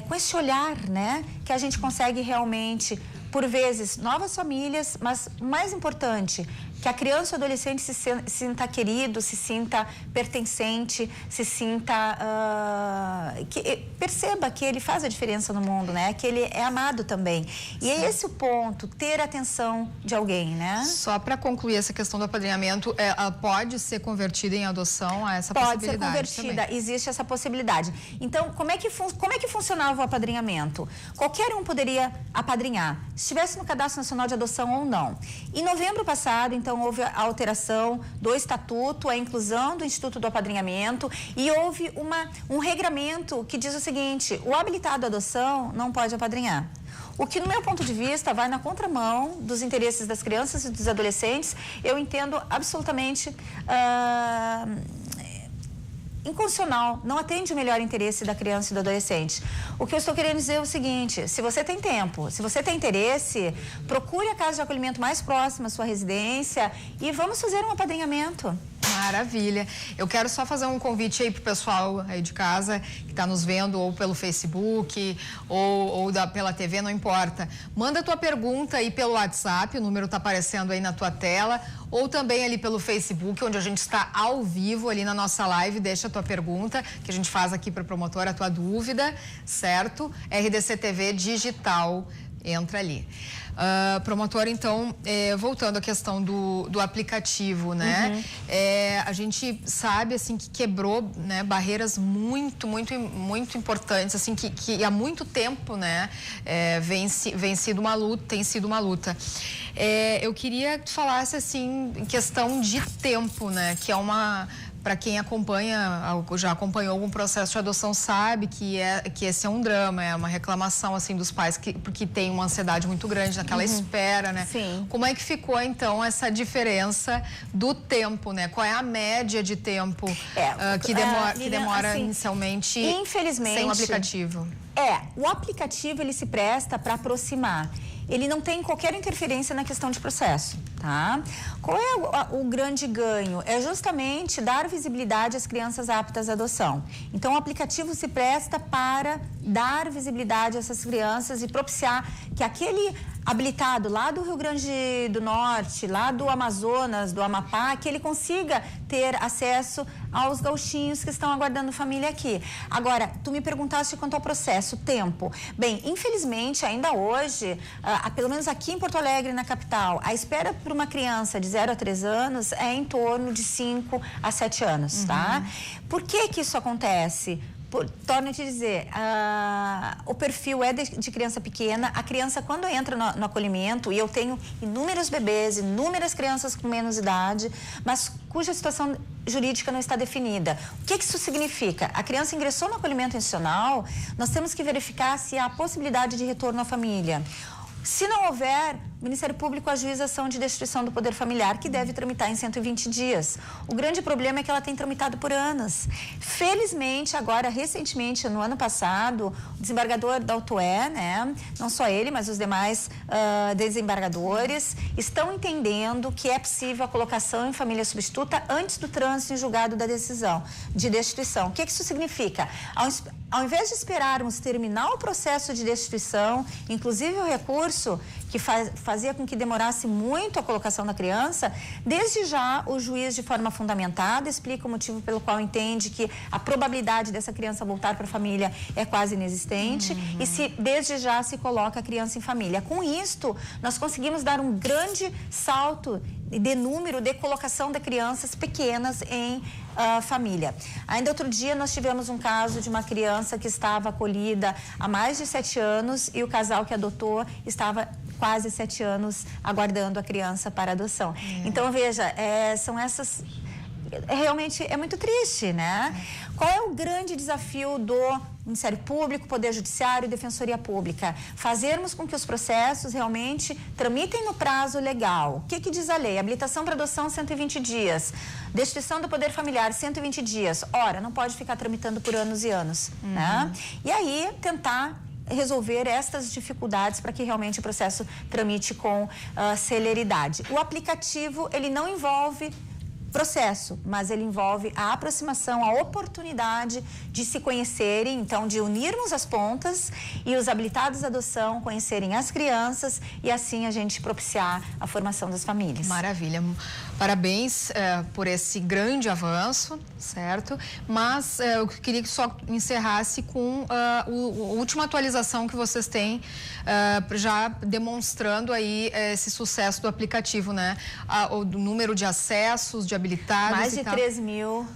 E: com esse olhar, né, que a gente consegue realmente, por vezes, novas famílias, mas mais importante, que a criança e o adolescente se sinta querido, se sinta pertencente, se sinta... perceba que ele faz a diferença no mundo, né? Que ele é amado também. E é esse o ponto, ter a atenção de alguém, né?
C: Só para concluir essa questão do apadrinhamento, ela pode ser convertida em adoção a essa possibilidade?
E: Pode ser convertida, também. Existe essa possibilidade. Então, como é que funcionava o apadrinhamento? Qualquer um poderia apadrinhar, se estivesse no Cadastro Nacional de Adoção ou não. Em novembro passado, então, houve a alteração do Estatuto, a inclusão do Instituto do Apadrinhamento e houve um regramento que diz o seguinte: o habilitado à adoção não pode apadrinhar. O que, no meu ponto de vista, vai na contramão dos interesses das crianças e dos adolescentes. Eu entendo absolutamente inconstitucional, não atende o melhor interesse da criança e do adolescente. O que eu estou querendo dizer é o seguinte: se você tem tempo, se você tem interesse, procure a casa de acolhimento mais próxima à sua residência e vamos fazer um apadrinhamento.
C: Maravilha. Eu quero só fazer um convite aí pro pessoal aí de casa que está nos vendo ou pelo Facebook ou pela TV, não importa. Manda tua pergunta aí pelo WhatsApp, o número está aparecendo aí na tua tela, ou também ali pelo Facebook, onde a gente está ao vivo ali na nossa live. Deixa a tua pergunta, que a gente faz aqui para a promotora, a tua dúvida, certo? RDC TV Digital, entra ali. Promotor, então, voltando à questão do aplicativo, né? A gente sabe, assim, que quebrou, né, barreiras muito importantes, assim, que há muito tempo, né, tem sido uma luta. Eu queria que tu falasse, assim, em questão de tempo, né, que é para quem já acompanhou algum processo de adoção, sabe que esse é um drama, é uma reclamação, assim, dos pais, porque tem uma ansiedade muito grande naquela espera, né?
E: Sim.
C: Como é que ficou, então, essa diferença do tempo, né? Qual é a média de tempo que demora assim, inicialmente,
E: infelizmente,
C: sem o aplicativo?
E: O aplicativo, ele se presta para aproximar. Ele não tem qualquer interferência na questão de processo, tá? Qual é o grande ganho? É justamente dar visibilidade às crianças aptas à adoção. Então, o aplicativo se presta para dar visibilidade a essas crianças e propiciar que aquele habilitado lá do Rio Grande do Norte, lá do Amazonas, do Amapá, que ele consiga ter acesso aos gauchinhos que estão aguardando família aqui. Agora, tu me perguntaste quanto ao processo, tempo. Bem, infelizmente, ainda hoje, pelo menos aqui em Porto Alegre, na capital, a espera para uma criança de 0 a 3 anos é em torno de 5 a 7 anos, tá? Por que isso acontece? Torno a te dizer, o perfil é de criança pequena. A criança, quando entra no acolhimento, e eu tenho inúmeros bebês, inúmeras crianças com menos idade, mas cuja situação jurídica não está definida. O que isso significa? A criança ingressou no acolhimento institucional, nós temos que verificar se há possibilidade de retorno à família. Se não houver, o Ministério Público ajuiza a ação de destituição do poder familiar, que deve tramitar em 120 dias. O grande problema é que ela tem tramitado por anos. Felizmente, agora, recentemente, no ano passado, o desembargador da Autué, né, não só ele, mas os demais desembargadores, estão entendendo que é possível a colocação em família substituta antes do trânsito em julgado da decisão de destituição. O que isso significa? Ao invés de esperarmos terminar o processo de destituição, inclusive o recurso que fazia com que demorasse muito a colocação da criança, desde já o juiz, de forma fundamentada, explica o motivo pelo qual entende que a probabilidade dessa criança voltar para a família é quase inexistente e desde já se coloca a criança em família. Com isto, nós conseguimos dar um grande salto de número de colocação de crianças pequenas em família. Ainda outro dia nós tivemos um caso de uma criança que estava acolhida há mais de 7 anos e o casal que adotou estava quase 7 anos aguardando a criança para adoção. Então, veja, são essas realmente é muito triste, né? Qual é o grande desafio do Ministério Público, Poder Judiciário e Defensoria Pública? Fazermos com que os processos realmente tramitem no prazo legal. O que diz a lei? Habilitação para adoção, 120 dias. Destituição do poder familiar, 120 dias. Ora, não pode ficar tramitando por anos e anos, né? E aí, tentar resolver estas dificuldades para que realmente o processo tramite com celeridade. O aplicativo, ele não envolve processo, mas ele envolve a aproximação, a oportunidade de se conhecerem, então de unirmos as pontas e os habilitados à adoção conhecerem as crianças e assim a gente propiciar a formação das famílias.
C: Maravilha. Parabéns por esse grande avanço, certo? Mas eu queria que só encerrasse com a última atualização que vocês têm já demonstrando aí esse sucesso do aplicativo, né? O número de acessos, de habilitados.
E: Mais de 3 mil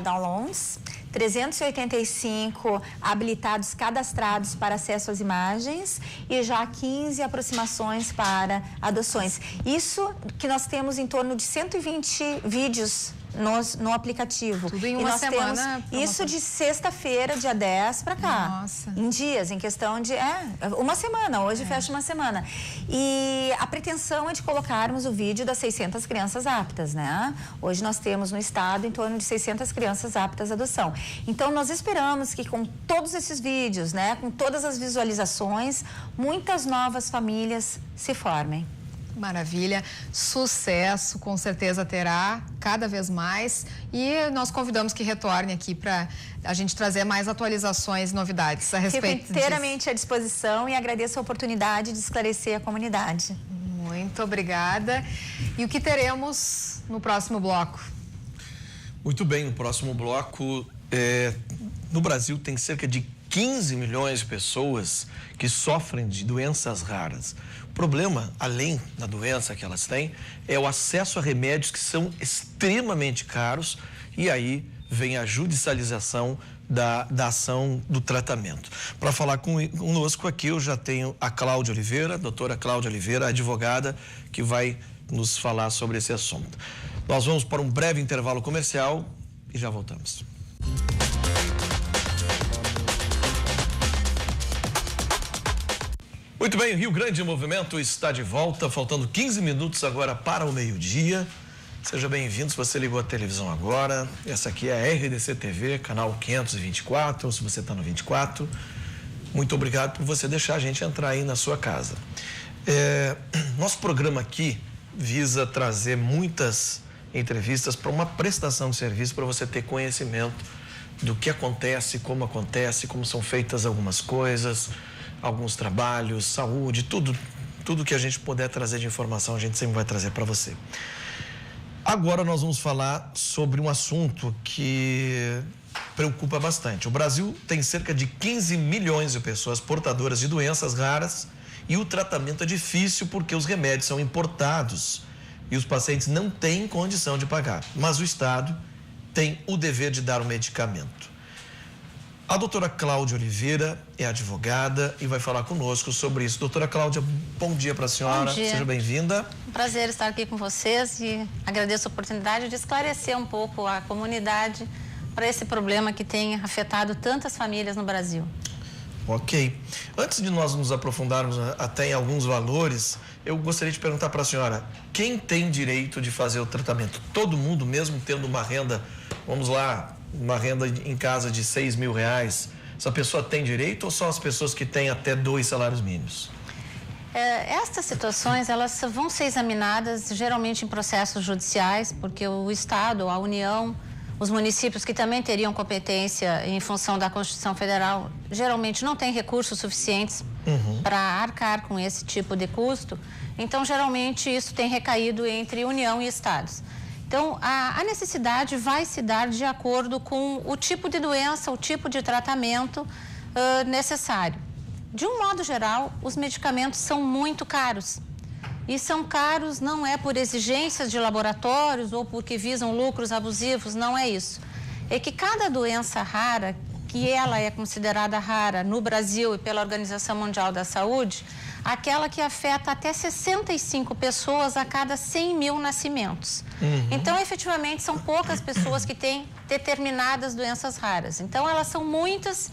E: downloads, 385 habilitados cadastrados para acesso às imagens e já 15 aproximações para adoções. Isso que nós temos em torno de 120 vídeos no aplicativo.
C: Tudo em uma semana.
E: Isso de sexta-feira, dia 10 para cá.
C: Nossa.
E: Em dias, em questão de uma semana. Hoje fecha uma semana. E a pretensão é de colocarmos o vídeo das 600 crianças aptas, né? Hoje nós temos no estado em torno de 600 crianças aptas à adoção. Então nós esperamos que com todos esses vídeos, né, com todas as visualizações, muitas novas famílias se formem.
C: Maravilha, sucesso, com certeza terá, cada vez mais. E nós convidamos que retorne aqui para a gente trazer mais atualizações e novidades a respeito
E: Fico inteiramente à disposição e agradeço a oportunidade de esclarecer a comunidade.
C: Muito obrigada. E o que teremos no próximo bloco?
B: Muito bem, no próximo bloco, no Brasil tem cerca de 15 milhões de pessoas que sofrem de doenças raras. O problema, além da doença que elas têm, é o acesso a remédios que são extremamente caros e aí vem a judicialização da ação do tratamento. Para falar conosco aqui, eu já tenho a Cláudia Oliveira, doutora Cláudia Oliveira, advogada, que vai nos falar sobre esse assunto. Nós vamos para um breve intervalo comercial e já voltamos. Muito bem, o Rio Grande em Movimento está de volta, faltando 15 minutos agora para o meio-dia. Seja bem-vindo, se você ligou a televisão agora. Essa aqui é a RDC TV, canal 524, ou se você está no 24. Muito obrigado por você deixar a gente entrar aí na sua casa. Nosso programa aqui visa trazer muitas entrevistas para uma prestação de serviço para você ter conhecimento do que acontece, como são feitas algumas coisas, alguns trabalhos, saúde, tudo que a gente puder trazer de informação, a gente sempre vai trazer para você. Agora nós vamos falar sobre um assunto que preocupa bastante. O Brasil tem cerca de 15 milhões de pessoas portadoras de doenças raras e o tratamento é difícil porque os remédios são importados e os pacientes não têm condição de pagar, mas o Estado tem o dever de dar o medicamento. A doutora Cláudia Oliveira é advogada e vai falar conosco sobre isso. Doutora Cláudia, bom dia para a senhora.
F: Bom dia.
B: Seja bem-vinda.
F: Um prazer estar aqui com vocês e agradeço a oportunidade de esclarecer um pouco a comunidade para esse problema que tem afetado tantas famílias no Brasil.
B: Ok. Antes de nós nos aprofundarmos até em alguns valores, eu gostaria de perguntar para a senhora, quem tem direito de fazer o tratamento? Todo mundo, mesmo tendo uma renda, vamos lá, uma renda em casa de R$6 mil, essa pessoa tem direito ou só as pessoas que têm até 2 salários mínimos?
F: Estas situações, elas vão ser examinadas geralmente em processos judiciais, porque o Estado, a União, os municípios que também teriam competência em função da Constituição Federal, geralmente não têm recursos suficientes para arcar com esse tipo de custo. Então, geralmente, isso tem recaído entre União e Estados. Então, a necessidade vai se dar de acordo com o tipo de doença, o tipo de tratamento necessário. De um modo geral, os medicamentos são muito caros. E são caros não é por exigências de laboratórios ou porque visam lucros abusivos, não é isso. É que cada doença rara, que ela é considerada rara no Brasil e pela Organização Mundial da Saúde, aquela que afeta até 65 pessoas a cada 100 mil nascimentos. Então, efetivamente, são poucas pessoas que têm determinadas doenças raras. Então, elas são muitas,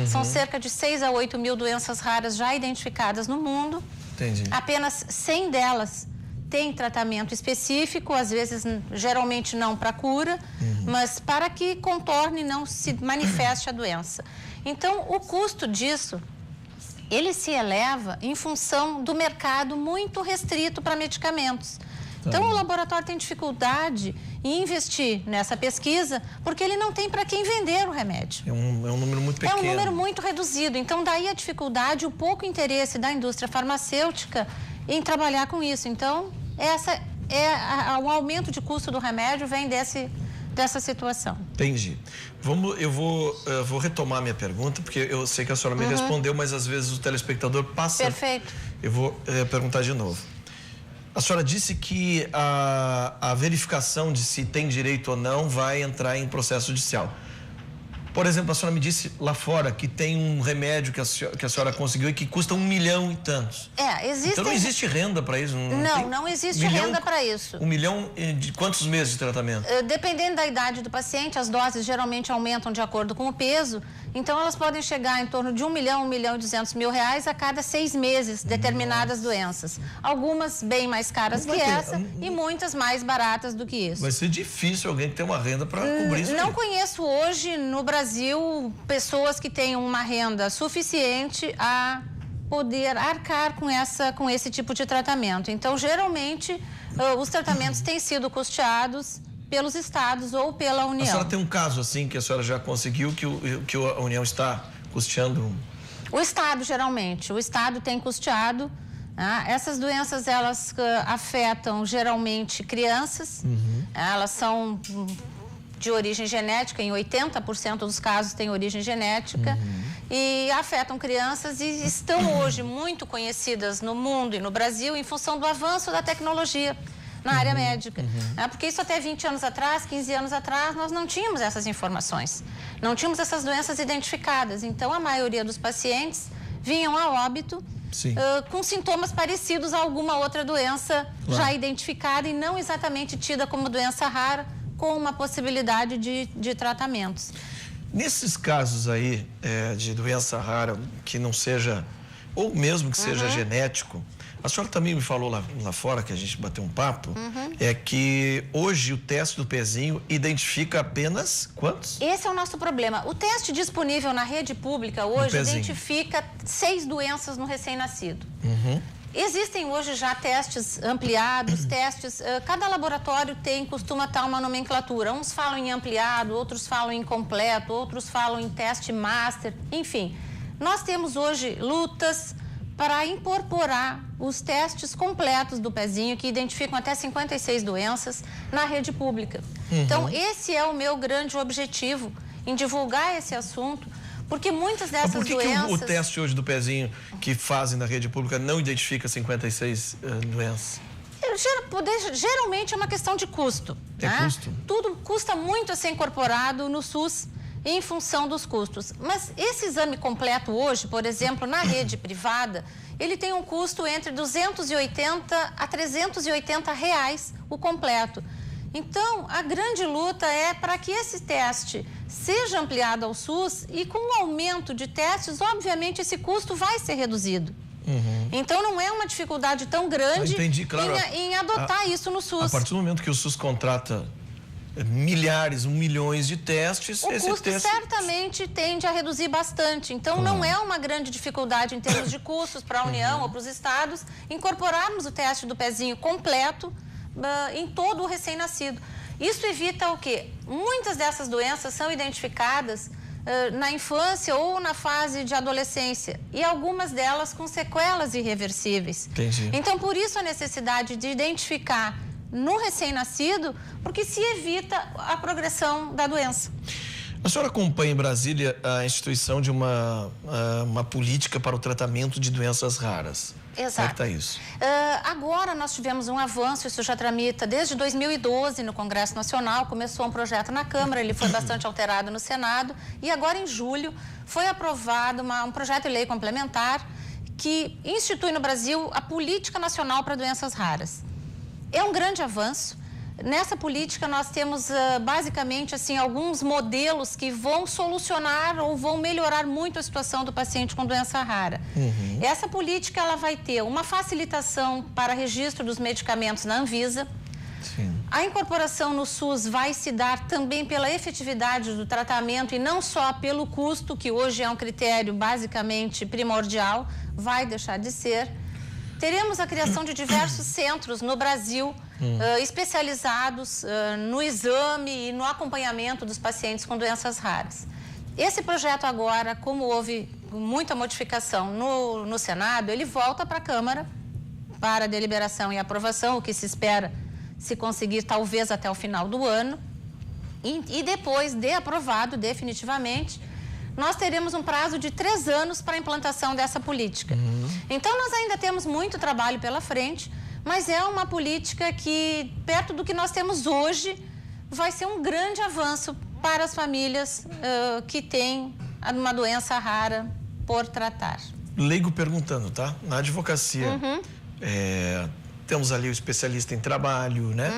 F: são cerca de 6 a 8 mil doenças raras já identificadas no mundo.
B: Entendi.
F: Apenas 100 delas têm tratamento específico, às vezes, geralmente não para cura, mas para que contorne e não se manifeste a doença. Então, o custo disso, ele se eleva em função do mercado muito restrito para medicamentos. Então, o laboratório tem dificuldade em investir nessa pesquisa porque ele não tem para quem vender o remédio.
B: É um número muito pequeno.
F: É um número muito reduzido. Então, daí a dificuldade, o pouco interesse da indústria farmacêutica em trabalhar com isso. Então, o aumento de custo do remédio vem dessa situação.
B: Entendi. Eu vou retomar minha pergunta, porque eu sei que a senhora me respondeu, mas às vezes o telespectador passa...
F: Perfeito.
B: Eu vou perguntar de novo. A senhora disse que a verificação de se tem direito ou não vai entrar em processo judicial. Por exemplo, a senhora me disse lá fora que tem um remédio que a senhora conseguiu e que custa 1 milhão e tantos.
F: Então
B: não existe renda para isso?
F: Não existe renda para isso.
B: 1 milhão de quantos meses de tratamento?
F: Dependendo da idade do paciente, as doses geralmente aumentam de acordo com o peso. Então, elas podem chegar em torno de 1 milhão e 200 mil reais a cada 6 meses, determinadas doenças. Algumas bem mais caras que essa e muitas mais baratas do que isso.
B: Vai ser difícil alguém ter uma renda para cobrir isso.
F: Não conheço hoje no Brasil pessoas que tenham uma renda suficiente a poder arcar com esse tipo de tratamento. Então, geralmente, os tratamentos têm sido custeados pelos estados ou pela União.
B: A senhora tem um caso assim que a senhora já conseguiu que a União está custeando?
F: O estado, geralmente. O estado tem custeado. Essas doenças, elas afetam geralmente crianças. Elas são de origem genética, em 80% dos casos tem origem genética. E afetam crianças e estão hoje muito conhecidas no mundo e no Brasil em função do avanço da tecnologia na área médica. Porque isso até 20 anos atrás, 15 anos atrás, nós não tínhamos essas informações. Não tínhamos essas doenças identificadas. Então, a maioria dos pacientes vinham a óbito com sintomas parecidos a alguma outra doença já identificada e não exatamente tida como doença rara, com uma possibilidade de tratamentos.
B: Nesses casos aí de doença rara, que não seja, ou mesmo que seja genético, a senhora também me falou lá fora, que a gente bateu um papo, é que hoje o teste do pezinho identifica apenas quantos?
F: Esse é o nosso problema. O teste disponível na rede pública hoje identifica 6 doenças no recém-nascido. Existem hoje já testes ampliados, cada laboratório costuma estar uma nomenclatura. Uns falam em ampliado, outros falam em completo, outros falam em teste master, enfim. Nós temos hoje lutas para incorporar os testes completos do pezinho, que identificam até 56 doenças, na rede pública. Então, esse é o meu grande objetivo, em divulgar esse assunto, porque muitas dessas doenças...
B: Por que o teste hoje do pezinho que fazem na rede pública não identifica 56 doenças?
F: Geralmente é uma questão de custo.
B: Custo?
F: Tudo custa muito a ser incorporado no SUS em função dos custos. Mas esse exame completo hoje, por exemplo, na rede privada, ele tem um custo entre 280 a 380 reais o completo. Então, a grande luta é para que esse teste seja ampliado ao SUS e com o aumento de testes, obviamente, esse custo vai ser reduzido. Então, não é uma dificuldade tão grande em adotar isso no SUS.
B: A partir do momento que o SUS contrata milhares, milhões de testes,
F: o custo certamente tende a reduzir bastante. Então, não é uma grande dificuldade em termos de custos para a União ou para os estados incorporarmos o teste do pezinho completo em todo o recém-nascido. Isso evita o quê? Muitas dessas doenças são identificadas na infância ou na fase de adolescência e algumas delas com sequelas irreversíveis.
B: Entendi.
F: Então, por isso a necessidade de identificar no recém-nascido, porque se evita a progressão da doença.
B: A senhora acompanha em Brasília a instituição de uma política para o tratamento de doenças raras.
F: Exato.
B: Como é que está isso?
F: Agora nós tivemos um avanço, isso já tramita desde 2012 no Congresso Nacional, começou um projeto na Câmara, ele foi bastante alterado no Senado e agora em julho foi aprovado um projeto de lei complementar que institui no Brasil a Política Nacional para Doenças Raras. É um grande avanço. Nessa política nós temos basicamente assim alguns modelos que vão solucionar ou vão melhorar muito a situação do paciente com doença rara. Essa política ela vai ter uma facilitação para registro dos medicamentos na Anvisa.
B: Sim.
F: A incorporação no SUS vai se dar também pela efetividade do tratamento e não só pelo custo, que hoje é um critério basicamente primordial, vai deixar de ser. Teremos a criação de diversos centros no Brasil especializados no exame e no acompanhamento dos pacientes com doenças raras. Esse projeto agora, como houve muita modificação no Senado, ele volta para a Câmara para deliberação e aprovação, o que se espera se conseguir talvez até o final do ano. E depois de aprovado definitivamente, nós teremos um prazo de 3 anos para a implantação dessa política. Então, nós ainda temos muito trabalho pela frente, mas é uma política que, perto do que nós temos hoje, vai ser um grande avanço para as famílias que têm uma doença rara por tratar.
B: Leigo perguntando, tá? Na advocacia, temos ali o especialista em trabalho, né?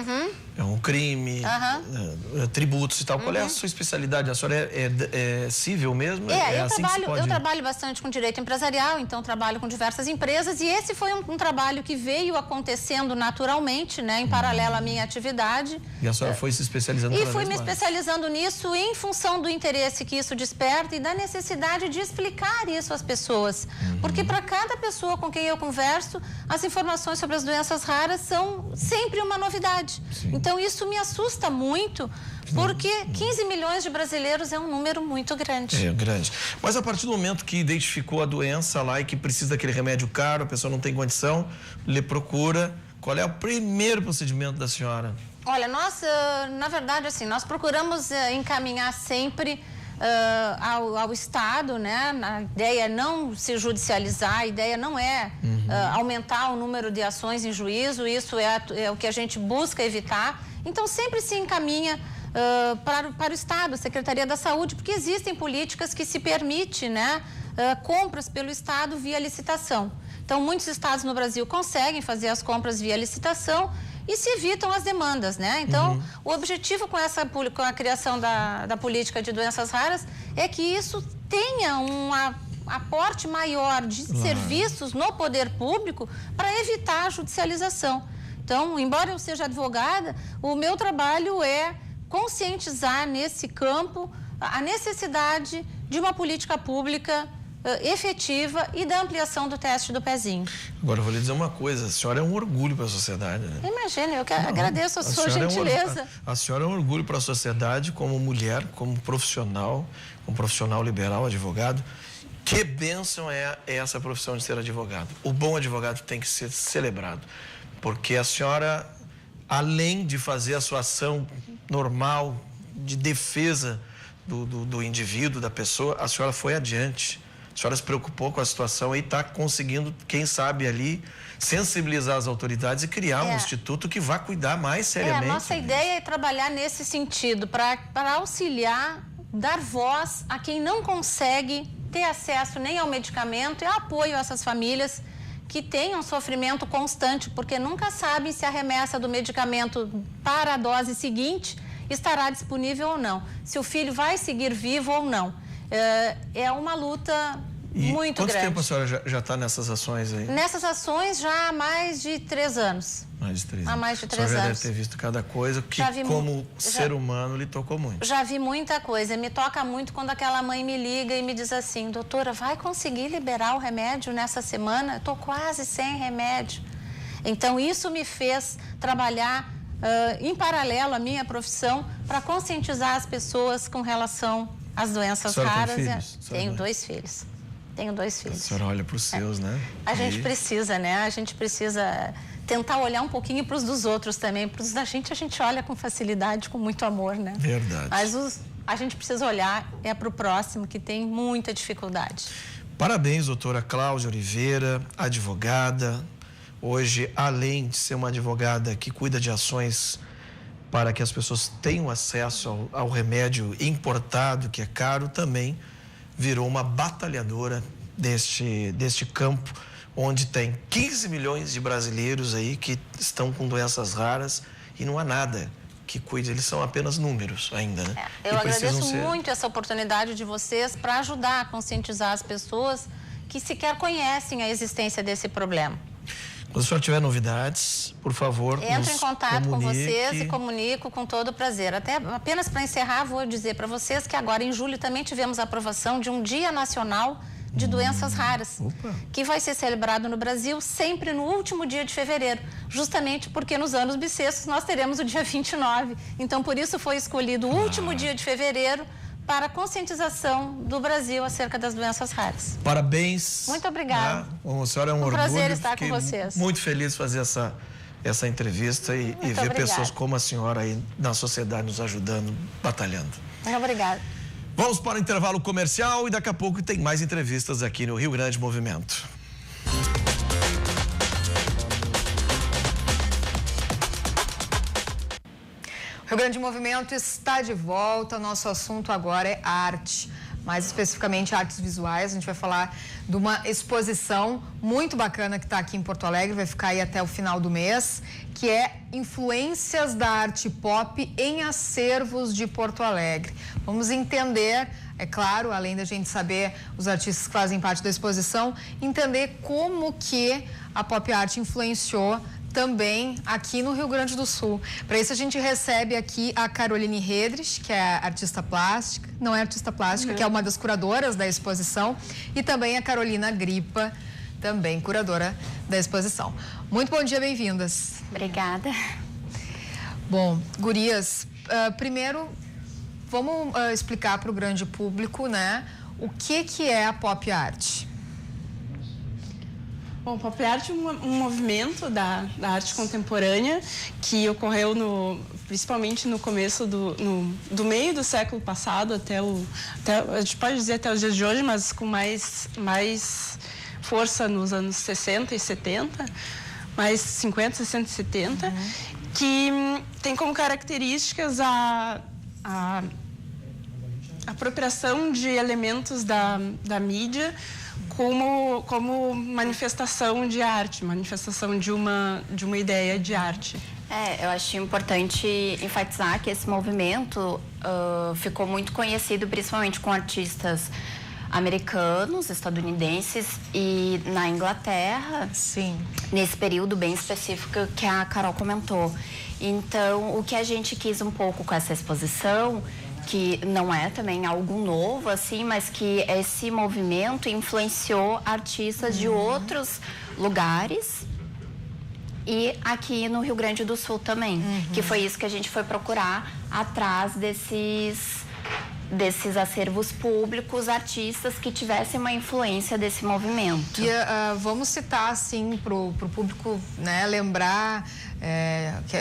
B: É um crime, tributos e tal. Qual é a sua especialidade? A senhora é civil mesmo?
F: Eu trabalho bastante com direito empresarial, então trabalho com diversas empresas e esse foi um trabalho que veio acontecendo naturalmente, né? Em paralelo à minha atividade.
B: E a senhora foi se especializando cada vez mais?
F: E fui me especializando nisso em função do interesse que isso desperta e da necessidade de explicar isso às pessoas. Porque para cada pessoa com quem eu converso, as informações sobre as doenças raras são sempre uma novidade. Então, isso me assusta muito, porque 15 milhões de brasileiros é um número muito grande.
B: É grande. Mas a partir do momento que identificou a doença lá e que precisa daquele remédio caro, a pessoa não tem condição, lhe procura, qual é o primeiro procedimento da senhora?
F: Olha, nós, na verdade, assim, nós procuramos encaminhar sempre ao Estado, né? A ideia é não se judicializar, a ideia não é aumentar o número de ações em juízo, isso é o que a gente busca evitar. Então, sempre se encaminha para o Estado, a Secretaria da Saúde, porque existem políticas que se permitem, né, compras pelo Estado via licitação. Então, muitos estados no Brasil conseguem fazer as compras via licitação e se evitam as demandas, né? Então, o objetivo com a criação da política de doenças raras é que isso tenha um aporte maior de serviços no poder público para evitar a judicialização. Então, embora eu seja advogada, o meu trabalho é conscientizar nesse campo a necessidade de uma política pública efetiva e da ampliação do teste do pezinho.
B: Agora, eu vou lhe dizer uma coisa, a senhora é um orgulho para a sociedade, né?
F: Imagina, eu agradeço a sua gentileza.
B: A senhora é um orgulho para a sociedade como mulher, como profissional liberal, advogado. Que bênção é essa profissão de ser advogado. O bom advogado tem que ser celebrado, porque a senhora, além de fazer a sua ação normal de defesa do indivíduo, da pessoa, a senhora foi adiante. A senhora se preocupou com a situação e está conseguindo, quem sabe ali, sensibilizar as autoridades e criar um instituto que vá cuidar mais seriamente.
F: A nossa ideia é trabalhar nesse sentido, para auxiliar, dar voz a quem não consegue ter acesso nem ao medicamento e apoio a essas famílias que têm um sofrimento constante, porque nunca sabem se a remessa do medicamento para a dose seguinte estará disponível ou não, se o filho vai seguir vivo ou não. É uma luta muito grande.
B: Quanto tempo a senhora já está nessas ações aí?
F: Nessas ações já há mais de 3 anos.
B: Mais de 3 anos.
F: Há mais de 3
B: anos. A senhora
F: anos.
B: deve ter visto cada coisa que, como ser humano, lhe tocou muito.
F: Já vi muita coisa. Me toca muito quando aquela mãe me liga e me diz assim: doutora, vai conseguir liberar o remédio nessa semana? Eu estou quase sem remédio. Então, isso me fez trabalhar em paralelo à minha profissão para conscientizar as pessoas com relação às doenças raras.
B: Tem filhos?
F: Tenho 2 filhos. Tenho 2 filhos.
B: A senhora olha para os seus, né?
F: A gente precisa, né? A gente precisa tentar olhar um pouquinho para os dos outros também. Para os da gente, a gente olha com facilidade, com muito amor, né?
B: Verdade.
F: Mas a gente precisa olhar para o próximo, que tem muita dificuldade.
B: Parabéns, doutora Cláudia Oliveira, advogada. Hoje, além de ser uma advogada que cuida de ações para que as pessoas tenham acesso ao remédio importado, que é caro, também virou uma batalhadora deste campo, onde tem 15 milhões de brasileiros aí que estão com doenças raras e não há nada que cuide, eles são apenas números ainda, né?
F: Eu agradeço muito essa oportunidade de vocês para ajudar a conscientizar as pessoas que sequer conhecem a existência desse problema.
B: Quando o senhor tiver novidades, por favor,
F: entro em contato com vocês e comunico com todo prazer. Apenas para encerrar, vou dizer para vocês que agora em julho também tivemos a aprovação de um Dia Nacional de Doenças Raras, que vai ser celebrado no Brasil sempre no último dia de fevereiro, justamente porque nos anos bissextos nós teremos o dia 29. Então, por isso foi escolhido o último dia de fevereiro para a conscientização do Brasil acerca das doenças raras.
B: Parabéns.
F: Muito obrigada.
B: A senhora é um orgulho.
F: Prazer estar com vocês.
B: Muito feliz de fazer essa entrevista e ver pessoas como a senhora aí na sociedade nos ajudando, batalhando.
F: Muito obrigada.
B: Vamos para o intervalo comercial e daqui a pouco tem mais entrevistas aqui no Rio Grande Movimento.
C: O Rio Grande Movimento está de volta. Nosso assunto agora é arte, mais especificamente artes visuais. A gente vai falar de uma exposição muito bacana que está aqui em Porto Alegre, vai ficar aí até o final do mês, que é Influências da Arte Pop em Acervos de Porto Alegre. Vamos entender, é claro, além da gente saber os artistas que fazem parte da exposição, entender como que a pop art influenciou também aqui no Rio Grande do Sul. Para isso a gente recebe aqui a Caroline Redrich, que é artista plástica, não é artista plástica, que é uma das curadoras da exposição, e também a Carolina Gripa, também curadora da exposição. Muito bom dia, bem-vindas.
G: Obrigada.
C: Bom, gurias, primeiro vamos explicar para o grande público, né, o que é a pop art.
H: Bom, pop art é um movimento da arte contemporânea que ocorreu principalmente no começo do meio do século passado até a gente pode dizer até os dias de hoje, mas com mais força nos anos 60 e 70, mais 50, 60 e 70, que tem como características a apropriação de elementos da mídia como manifestação de arte, manifestação de uma ideia de arte.
G: Eu acho importante enfatizar que esse movimento ficou muito conhecido principalmente com artistas americanos, estadunidenses e na Inglaterra.
C: Sim.
G: Nesse período bem específico que a Carol comentou. Então, o que a gente quis um pouco com essa exposição, que não é também algo novo, assim, mas que esse movimento influenciou artistas de outros lugares e aqui no Rio Grande do Sul também, que foi isso que a gente foi procurar atrás desses acervos públicos, artistas que tivessem uma influência desse movimento.
C: E vamos citar, assim, para o público, né, lembrar que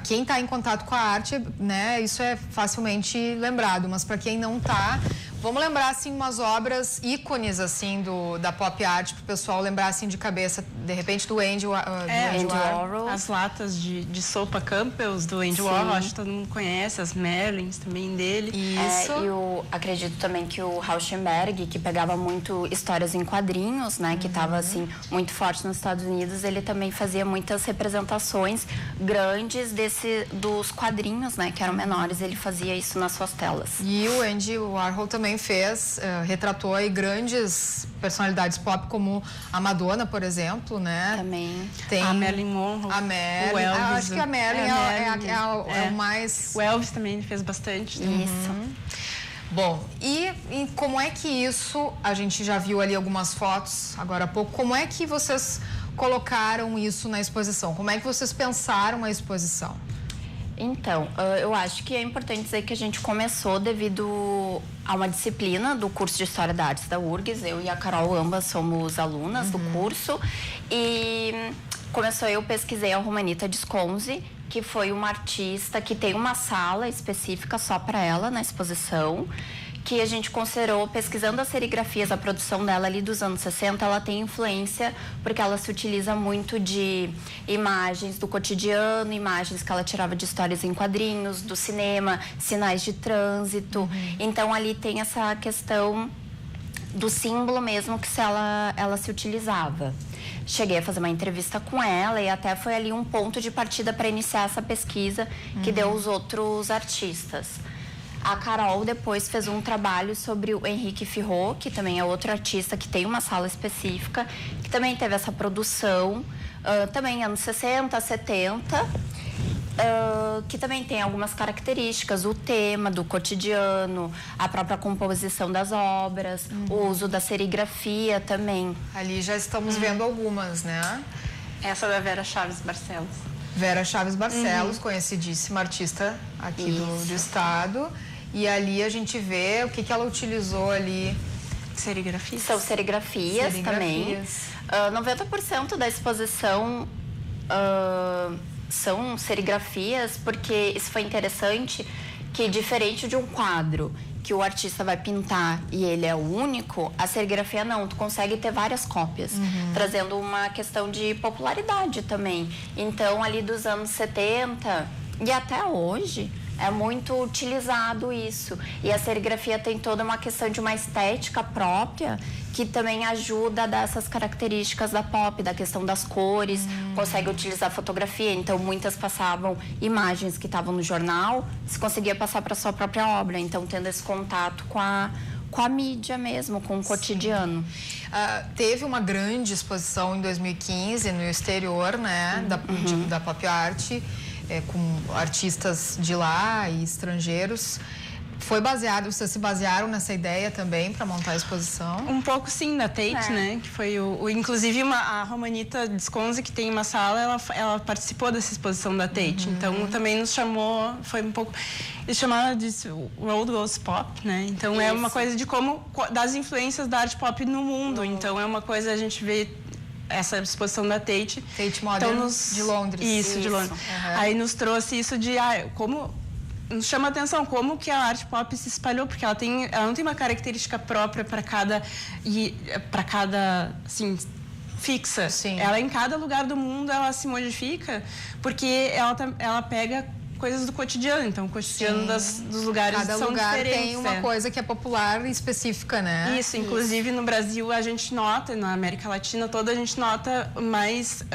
C: quem está em contato com a arte, né, isso é facilmente lembrado, mas para quem não está, vamos lembrar, assim, umas obras ícones, assim, da pop art, para o pessoal lembrar, assim, de cabeça, de repente, do Andy Warhol.
H: As latas de sopa Campbell's do Andy Warhol, acho que todo mundo conhece, as Merlins também dele.
C: Isso.
G: E eu acredito também que o Rauschenberg, que pegava muito histórias em quadrinhos, né, que estava, assim, muito forte nos Estados Unidos, ele também fazia muitas representações grandes dos quadrinhos, né, que eram menores, ele fazia isso nas suas telas.
C: E o Andy Warhol também retratou aí grandes personalidades pop, como a Madonna, por exemplo, né?
G: Também.
C: Tem
H: a Marilyn Monroe,
C: a Marilyn,
H: o Elvis.
C: acho que a Marilyn é o mais...
H: O Elvis também fez bastante.
G: Isso.
C: Bom, e como é que isso, a gente já viu ali algumas fotos agora há pouco, como é que vocês colocaram isso na exposição? Como é que vocês pensaram a exposição?
G: Então, eu acho que é importante dizer que a gente começou devido a uma disciplina do curso de História da Arte da URGS. Eu e a Carol, ambas somos alunas do curso. E eu pesquisei a Romanita Disconzi, que foi uma artista que tem uma sala específica só para ela na exposição, que a gente considerou, pesquisando as serigrafias, a produção dela ali dos anos 60, ela tem influência porque ela se utiliza muito de imagens do cotidiano, imagens que ela tirava de histórias em quadrinhos, do cinema, sinais de trânsito. Então, ali tem essa questão do símbolo mesmo que ela se utilizava. Cheguei a fazer uma entrevista com ela e até foi ali um ponto de partida para iniciar essa pesquisa que deu os outros artistas. A Carol depois fez um trabalho sobre o Henrique Firot, que também é outro artista que tem uma sala específica, que também teve essa produção, também anos 60, 70, que também tem algumas características, o tema do cotidiano, a própria composição das obras, o uso da serigrafia também.
C: Ali já estamos vendo algumas, né?
H: Essa da Vera Chaves Barcelos.
C: Vera Chaves Barcelos, conhecidíssima artista aqui do estado. E ali a gente vê o que ela utilizou ali.
H: Serigrafias.
G: São serigrafias também. 90% da exposição são serigrafias, porque isso foi interessante, que diferente de um quadro que o artista vai pintar e ele é o único, a serigrafia não, tu consegue ter várias cópias, trazendo uma questão de popularidade também. Então, ali dos anos 70 e até hoje, é muito utilizado isso. E a serigrafia tem toda uma questão de uma estética própria que também ajuda a dar essas características da pop, da questão das cores, consegue utilizar fotografia. Então, muitas passavam imagens que estavam no jornal, se conseguia passar para a sua própria obra. Então, tendo esse contato com a mídia mesmo, com o cotidiano.
C: Teve uma grande exposição em 2015 no exterior, né, da Pop Art, com artistas de lá e estrangeiros. Foi baseado, vocês se basearam nessa ideia também para montar a exposição?
H: Um pouco sim, da Tate, né? Que foi inclusive a Romanita Desconze, que tem uma sala, ela participou dessa exposição da Tate. Então também nos chamou, foi um pouco. Eles chamaram de World Goes Pop, né? Então é uma coisa de das influências da arte pop no mundo. Então é uma coisa, a gente vê essa exposição da Tate.
C: Tate Modern de Londres.
H: Isso, de Londres. Aí nos trouxe isso de como nos chama a atenção como que a arte pop se espalhou, porque ela não tem uma característica própria para cada assim, fixa.
C: Sim.
H: Ela em cada lugar do mundo ela se modifica, porque ela pega coisas do cotidiano, então o cotidiano dos lugares
C: cada
H: são
C: lugar
H: diferentes.
C: Tem uma coisa que é popular e específica, né?
H: Isso, inclusive no Brasil a gente nota, na América Latina toda a gente nota mais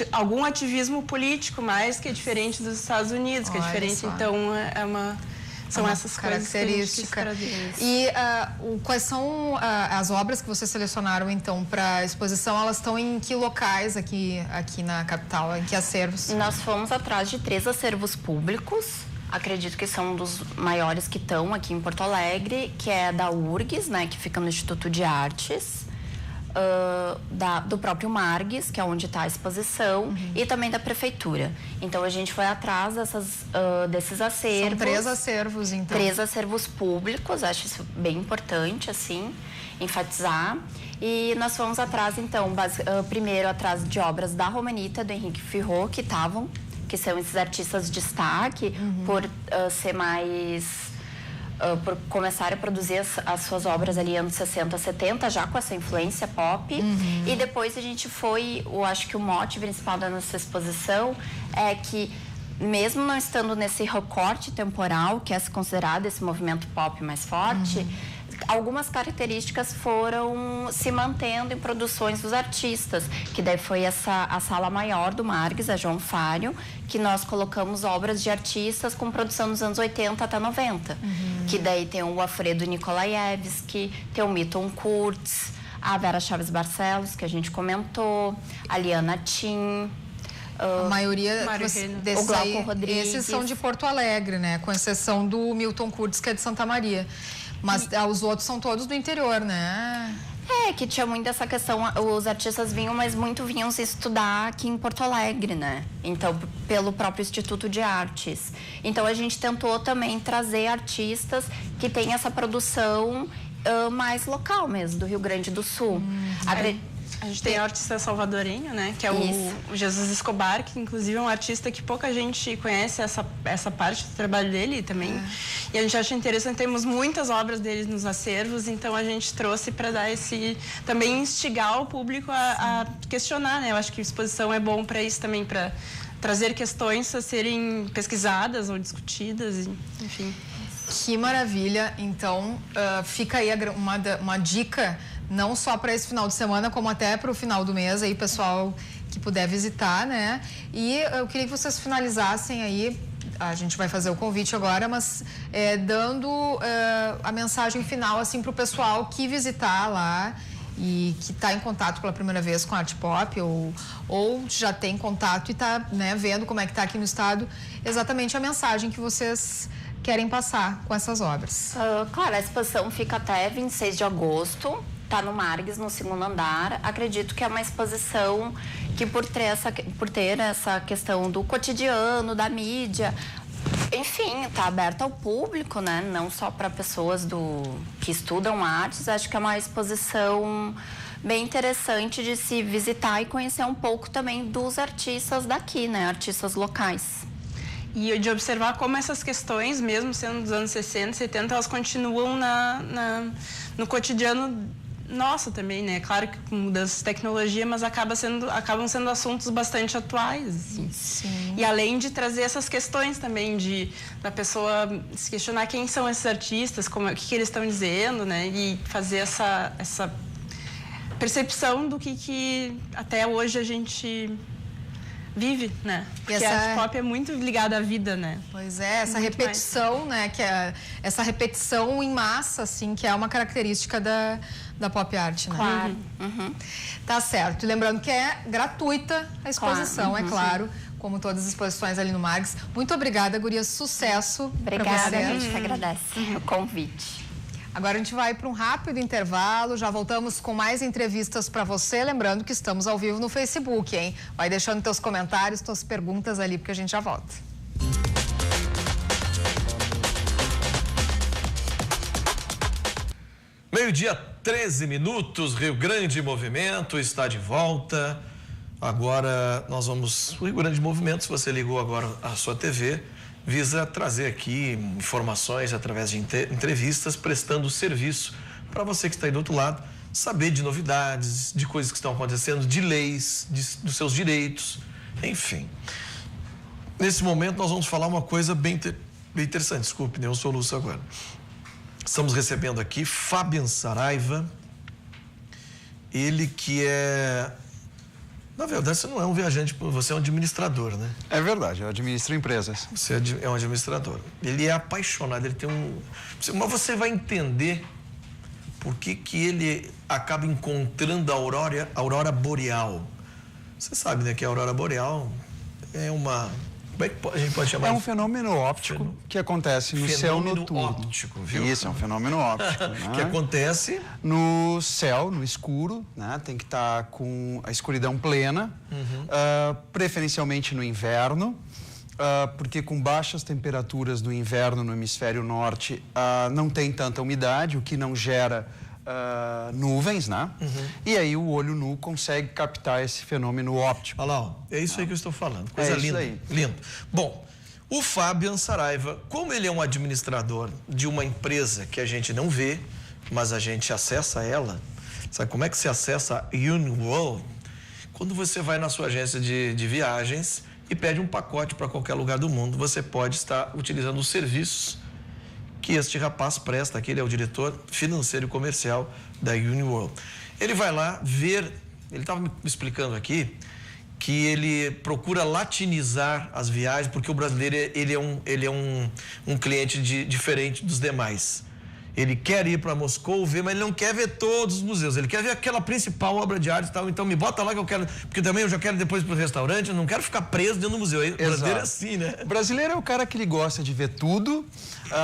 H: algum ativismo político, mais que é diferente dos Estados Unidos, que é diferente,
C: só.
H: então são essas
C: características. E quais são as obras que vocês selecionaram, então, para a exposição? Elas estão em que locais aqui na capital? Em que acervos?
G: Nós fomos atrás de 3 acervos públicos. Acredito que são um dos maiores que estão aqui em Porto Alegre, que é da URGS, né, que fica no Instituto de Artes. Do próprio Margues, que é onde está a exposição, e também da prefeitura. Então a gente foi atrás desses acervos.
C: São 3 acervos, então.
G: 3 acervos públicos, acho isso bem importante, assim, enfatizar. E nós fomos atrás, então, primeiro atrás de obras da Romanita, do Henrique Firot, que são esses artistas de destaque, por ser mais. Por começar a produzir as suas obras ali anos 60, 70, já com essa influência pop. E depois a gente eu acho que o mote principal da nossa exposição é que, mesmo não estando nesse recorte temporal, que é considerado esse movimento pop mais forte, algumas características foram se mantendo em produções dos artistas, que daí foi a sala maior do Margues, a João Fário, que nós colocamos obras de artistas com produção dos anos 80 até 90. Que daí tem o Alfredo Nikolaevski, tem o Milton Kurtz, a Vera Chaves Barcelos, que a gente comentou, a Liana Tim.
C: A maioria desses
G: o Glauco Rodrigues.
C: Esses são de Porto Alegre, né? Com exceção do Milton Kurtz, que é de Santa Maria. Mas os outros são todos do interior, né?
G: Que tinha muito essa questão, os artistas vinham, mas muito vinham se estudar aqui em Porto Alegre, né? Então, pelo próprio Instituto de Artes. Então, a gente tentou também trazer artistas que têm essa produção mais local mesmo, do Rio Grande do Sul.
H: A gente tem o artista salvadorenho, né? Que é o Jesus Escobar, que inclusive é um artista que pouca gente conhece essa parte do trabalho dele também. E a gente acha interessante, temos muitas obras dele nos acervos, então a gente trouxe para dar também instigar o público a questionar, né? Eu acho que a exposição é bom para isso também, para trazer questões a serem pesquisadas ou discutidas, enfim.
C: Que maravilha. Então, fica aí uma dica, não só para esse final de semana, como até para o final do mês, aí, pessoal que puder visitar, né? E eu queria que vocês finalizassem aí, a gente vai fazer o convite agora, mas dando a mensagem final, assim, para o pessoal que visitar lá e que está em contato pela primeira vez com a Arte Pop ou já tem contato e está, né, vendo como é que está aqui no estado, exatamente a mensagem que vocês querem passar com essas obras.
G: Claro, a exposição fica até 26 de agosto, está no Margues, no 2º andar. Acredito que é uma exposição que por ter essa questão do cotidiano, da mídia, enfim, está aberta ao público, né? Não só para pessoas que estudam artes. Acho que é uma exposição bem interessante de se visitar e conhecer um pouco também dos artistas daqui, né? Artistas locais.
H: E de observar como essas questões, mesmo sendo dos anos 60, 70, elas continuam no cotidiano nosso também, né? Claro que com mudanças de tecnologia, mas acabam sendo assuntos bastante atuais, assim.
C: Sim.
H: E além de trazer essas questões também da pessoa se questionar quem são esses artistas, o que eles estão dizendo, né? E fazer essa percepção do que até hoje a gente vive, né? Porque a arte pop é muito ligada à vida, né?
C: Pois é, essa
H: muito
C: repetição, né? Que é essa repetição em massa, assim, que é uma característica da pop art, né?
G: Claro.
C: Tá certo. E lembrando que é gratuita a exposição,
G: Claro.
C: é claro, como todas as exposições ali no Margues. Muito obrigada, gurias. Sucesso.
G: Obrigada,
C: pra
G: a
C: vocês.
G: gente que agradece o convite.
C: Agora a gente vai para um rápido intervalo, já voltamos com mais entrevistas para você, lembrando que estamos ao vivo no Facebook, hein? Vai deixando teus comentários, tuas perguntas ali, porque a gente já volta.
B: Meio-dia, 13 minutos, Rio Grande Movimento está de volta. Agora nós vamos... O Rio Grande Movimento, se você ligou agora a sua TV, visa trazer aqui informações através de entrevistas, prestando serviço para você que está aí do outro lado, saber de novidades, de coisas que estão acontecendo, de leis, dos seus direitos, enfim. Nesse momento nós vamos falar uma coisa bem interessante, desculpe, deu um soluço agora. Estamos recebendo aqui Fabian Saraiva, ele que é... Na verdade, você não é um viajante, você é um administrador, né?
I: É verdade, eu administro empresas.
B: Você é um administrador. Ele é apaixonado, ele tem Mas você vai entender por que ele acaba encontrando a aurora boreal. Você sabe, né, que a aurora boreal é uma... Como é que a gente pode chamar?
I: É um fenômeno óptico que acontece no céu noturno.
B: Fenômeno óptico, viu?
I: Isso, é um fenômeno óptico. Né?
B: Que acontece...
I: No céu, no escuro, né? Tem que estar com a escuridão plena, preferencialmente no inverno, porque com baixas temperaturas do inverno no hemisfério norte não tem tanta umidade, o que não gera nuvens, né? E aí o olho nu consegue captar esse fenômeno óptico.
B: Olha lá, ó, é isso aí que eu estou falando. Coisa
I: É
B: linda.
I: isso aí.
B: Lindo. Bom, o Fabian Saraiva, como ele é um administrador de uma empresa que a gente não vê, mas a gente acessa ela, sabe como é que se acessa a Uniworld? Quando você vai na sua agência de viagens e pede um pacote para qualquer lugar do mundo, você pode estar utilizando os serviços que este rapaz presta, aqui ele é o diretor financeiro e comercial da Uniworld. Ele vai lá ver, ele estava me explicando aqui, que ele procura latinizar as viagens, porque o brasileiro ele é um cliente diferente dos demais. Ele quer ir para Moscou ver, mas ele não quer ver todos os museus. Ele quer ver aquela principal obra de arte e tal. Então me bota lá que eu quero, porque também eu já quero depois ir pro restaurante, eu não quero ficar preso dentro do museu. O brasileiro é assim, né?
I: O brasileiro é o cara que ele gosta de ver tudo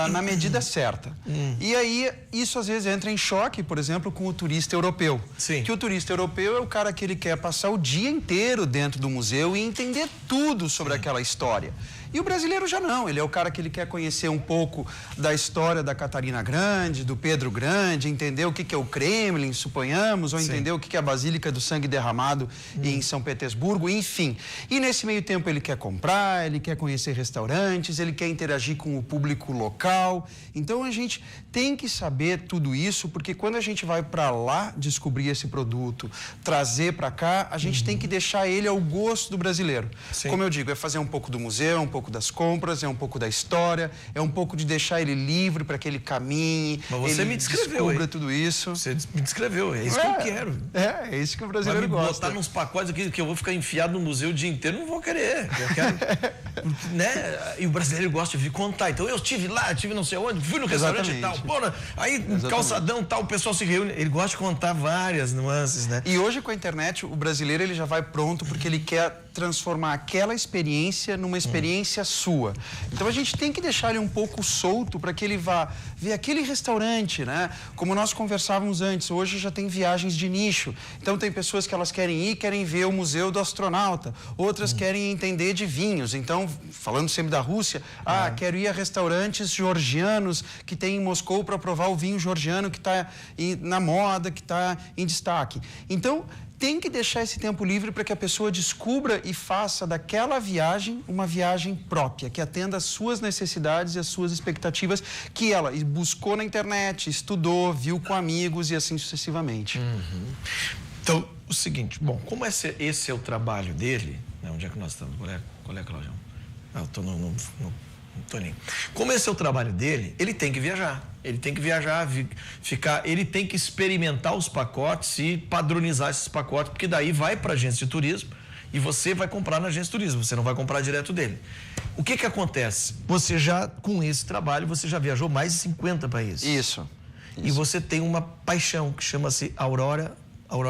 I: na medida certa. E aí, isso às vezes entra em choque, por exemplo, com o turista europeu.
B: Sim.
I: Que o turista europeu é o cara que ele quer passar o dia inteiro dentro do museu e entender tudo sobre aquela história. E o brasileiro já não, ele é o cara que ele quer conhecer um pouco da história da Catarina Grande, do Pedro Grande, entender o que é o Kremlin, suponhamos, ou entender o que é a Basílica do Sangue Derramado em São Petersburgo, enfim. E nesse meio tempo ele quer comprar, ele quer conhecer restaurantes, ele quer interagir com o público local. Então a gente tem que saber tudo isso, porque quando a gente vai para lá descobrir esse produto, trazer para cá, a gente tem que deixar ele ao gosto do brasileiro.
B: Sim.
I: Como eu digo, é fazer um pouco do museu, um pouco pouco das compras, é um pouco da história, é um pouco de deixar ele livre para que ele caminhe.
B: Mas você
I: ele
B: me descreveu,
I: descubra
B: hein?
I: tudo isso.
B: Você me descreveu, é isso que eu quero.
I: É isso que o brasileiro
B: Vai me
I: gosta.
B: botar nos pacotes aqui que eu vou ficar enfiado no museu o dia inteiro, não vou querer. Eu quero, né? E o brasileiro gosta de vir contar. Então eu estive lá, estive não sei onde, fui no restaurante e tal, aí calçadão tal, o pessoal se reúne. Ele gosta de contar várias nuances, né?
I: E hoje com a internet, o brasileiro ele já vai pronto porque ele quer transformar aquela experiência numa experiência sua. Então a gente tem que deixar ele um pouco solto para que ele vá ver aquele restaurante, né? Como nós conversávamos antes, hoje já tem viagens de nicho. Então tem pessoas que elas querem ir, querem ver o Museu do Astronauta, outras querem entender de vinhos. Então, falando sempre da Rússia, quero ir a restaurantes georgianos que tem em Moscou para provar o vinho georgiano que está na moda, que está em destaque. Então, tem que deixar esse tempo livre para que a pessoa descubra e faça daquela viagem uma viagem própria, que atenda às suas necessidades e às suas expectativas, que ela buscou na internet, estudou, viu com amigos e assim sucessivamente.
B: Então, o seguinte, bom, como esse é o trabalho dele, né? Onde é que nós estamos? Qual é, Claudião? Eu estou no Toninho. Como esse é o trabalho dele, ele tem que viajar. Ele tem que viajar, ele tem que experimentar os pacotes e padronizar esses pacotes, porque daí vai para a agência de turismo e você vai comprar na agência de turismo, você não vai comprar direto dele. O que acontece? Você já, com esse trabalho, você já viajou mais de 50 países.
I: Isso.
B: E você tem uma paixão que chama-se Aurora